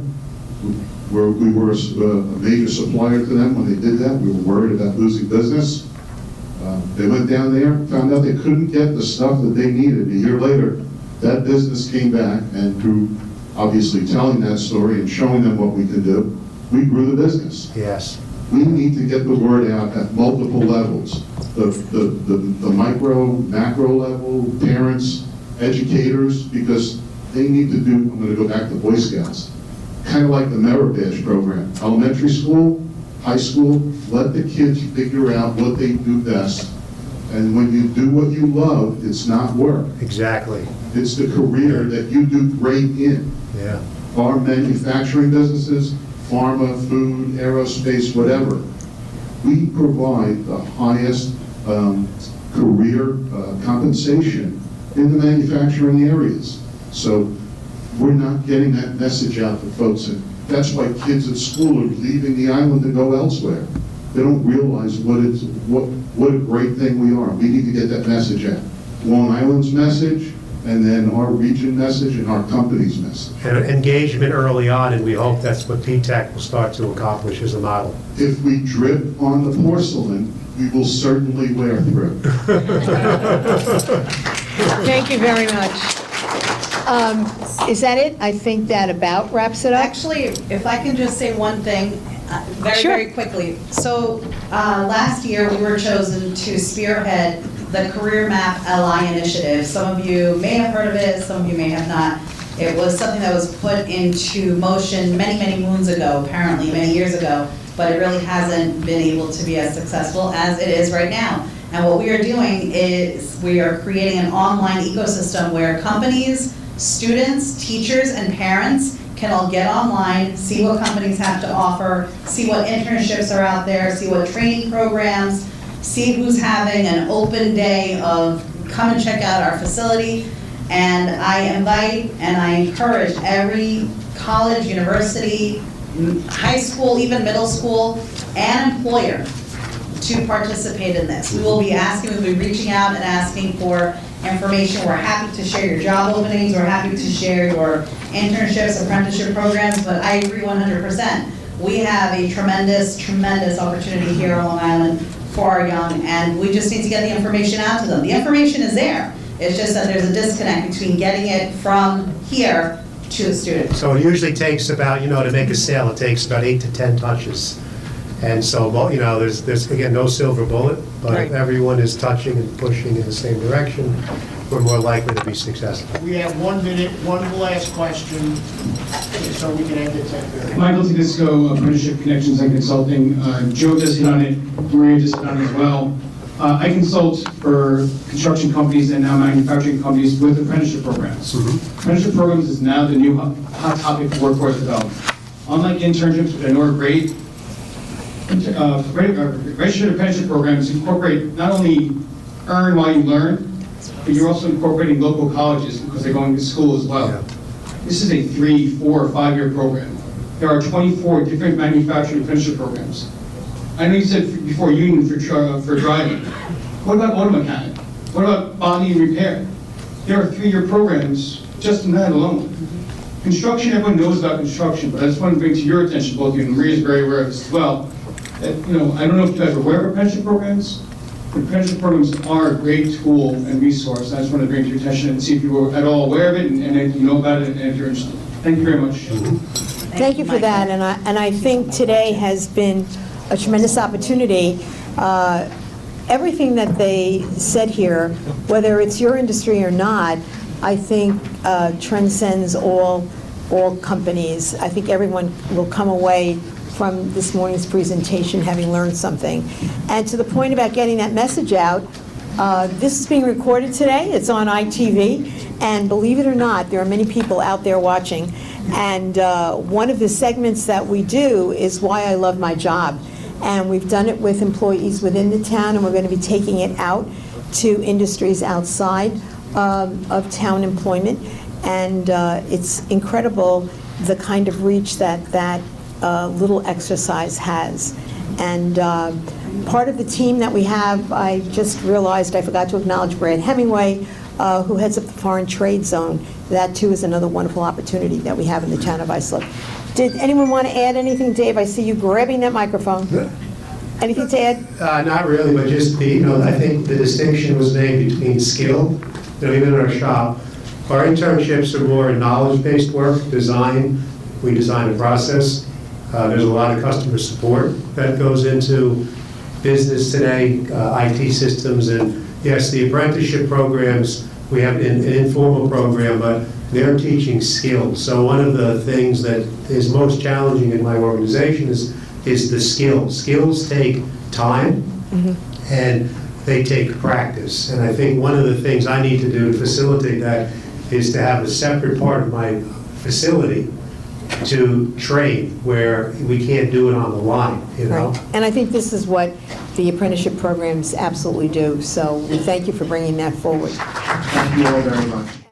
where we were a major supplier to them. When they did that, we were worried about losing business. They went down there, found out they couldn't get the stuff that they needed. A year later, that business came back, and through obviously telling that story and showing them what we could do, we grew the business. Yes. We need to get the word out at multiple levels. The micro, macro level, parents, educators, because they need to do, I'm going to go back to Boy Scouts, kind of like the Merit Badge program. Elementary school, high school, let the kids figure out what they do best And when you do what you love, it's not work. Exactly. It's the career that you do great in. Yeah. Our manufacturing businesses, pharma, food, aerospace, whatever, we provide the highest career compensation in the manufacturing areas. So we're not getting that message out to folks, and that's why kids at school are leaving the island to go elsewhere. They don't realize what a great thing we are. We need to get that message out. Long Island's message, and then our region message, and our company's message. And engagement early on, and we hope that's what P-TECH will start to accomplish as a model. If we drip on the porcelain, we will certainly wear through. Thank you very much. Is that it? I think that about wraps it up. Actually, if I can just say one thing, very, Sure. very quickly. So, last year, we were chosen to spearhead the Career Map LI initiative. Some of you may have heard of it, some of you may have not. It was something that was put into motion many, many moons ago, apparently, many years ago, but it really hasn't been able to be as successful as it is right now. And what we are doing is we are creating an online ecosystem where companies, students, teachers, and parents can all get online, see what companies have to offer, see what internships are out there, see what training programs, see who's having an open day of come and check out our facility. And I invite and I encourage every college, university, high school, even middle school, and employer to participate in this. We will be asking, we'll be reaching out and asking for information. We're happy to share your job openings, we're happy to share your internships, apprenticeship programs, but I agree 100%. We have a tremendous, tremendous opportunity here on Long Island for our young, and we just need to get the information out to them. The information is there. It's just that there's a disconnect between getting it from here to the student. So it usually takes about, to make a sale, it takes about 8 to 10 touches. And so, there's again, no silver bullet, but if everyone is touching and pushing in the same direction, we're more likely to be successful. We have 1 minute, one last question, so we can end at 10:30. Michael Tedisco, Apprenticeship Connections and Consulting. Joe just hit on it, Maria just hit on it as well. I consult for construction companies and now manufacturing companies with apprenticeship programs. Apprenticeship programs is now the new hot topic for workforce development. Unlike internships, which I know are great, registered apprenticeship programs incorporate not only earn while you learn, but you're also incorporating local colleges because they're going to school as well. Yeah. This is a 3, 4, or 5-year program. There are 24 different manufacturing apprenticeship programs. I know you said before union for driving. What about auto mechanic? What about body repair? There are 3-year programs just in that alone. Construction, everyone knows about construction, but I just want to bring to your attention, both of you, and Maria's very aware of this as well, that, I don't know if you guys are aware of apprenticeship programs, but apprenticeship programs are a great tool and resource. I just want to bring to your attention and see if you were at all aware of it and if you know about it and if you're interested. Thank you very much. Thank you for that, and I think today has been a tremendous opportunity. Everything that they said here, whether it's your industry or not, I think transcends all companies. I think everyone will come away from this morning's presentation having learned something. And to the point about getting that message out, this is being recorded today. It's on ITV, and believe it or not, there are many people out there watching. And one of the segments that we do is Why I Love My Job. And we've done it with employees within the town, and we're going to be taking it out to industries outside of town employment. And it's incredible the kind of reach that little exercise has. And part of the team that we have, I just realized I forgot to acknowledge Brad Hemingway, who heads up the Foreign Trade Zone. That too is another wonderful opportunity that we have in the town of Islip. Did anyone want to add anything? Dave, I see you grabbing that microphone. Anything to add? Not really, but just I think the distinction was made between skill, even in our shop. Our internships are more knowledge-based work, design. We design a process. There's a lot of customer support that goes into business today, IT systems, and yes, the apprenticeship programs, we have an informal program, but they're teaching skills. So one of the things that is most challenging in my organization is the skills. Skills take time, and they take practice. And I think one of the things I need to do to facilitate that is to have a separate part of my facility to train, where we can't do it on the line, you know? Right. And I think this is what the apprenticeship programs absolutely do. So we thank you for bringing that forward. Thank you all very much.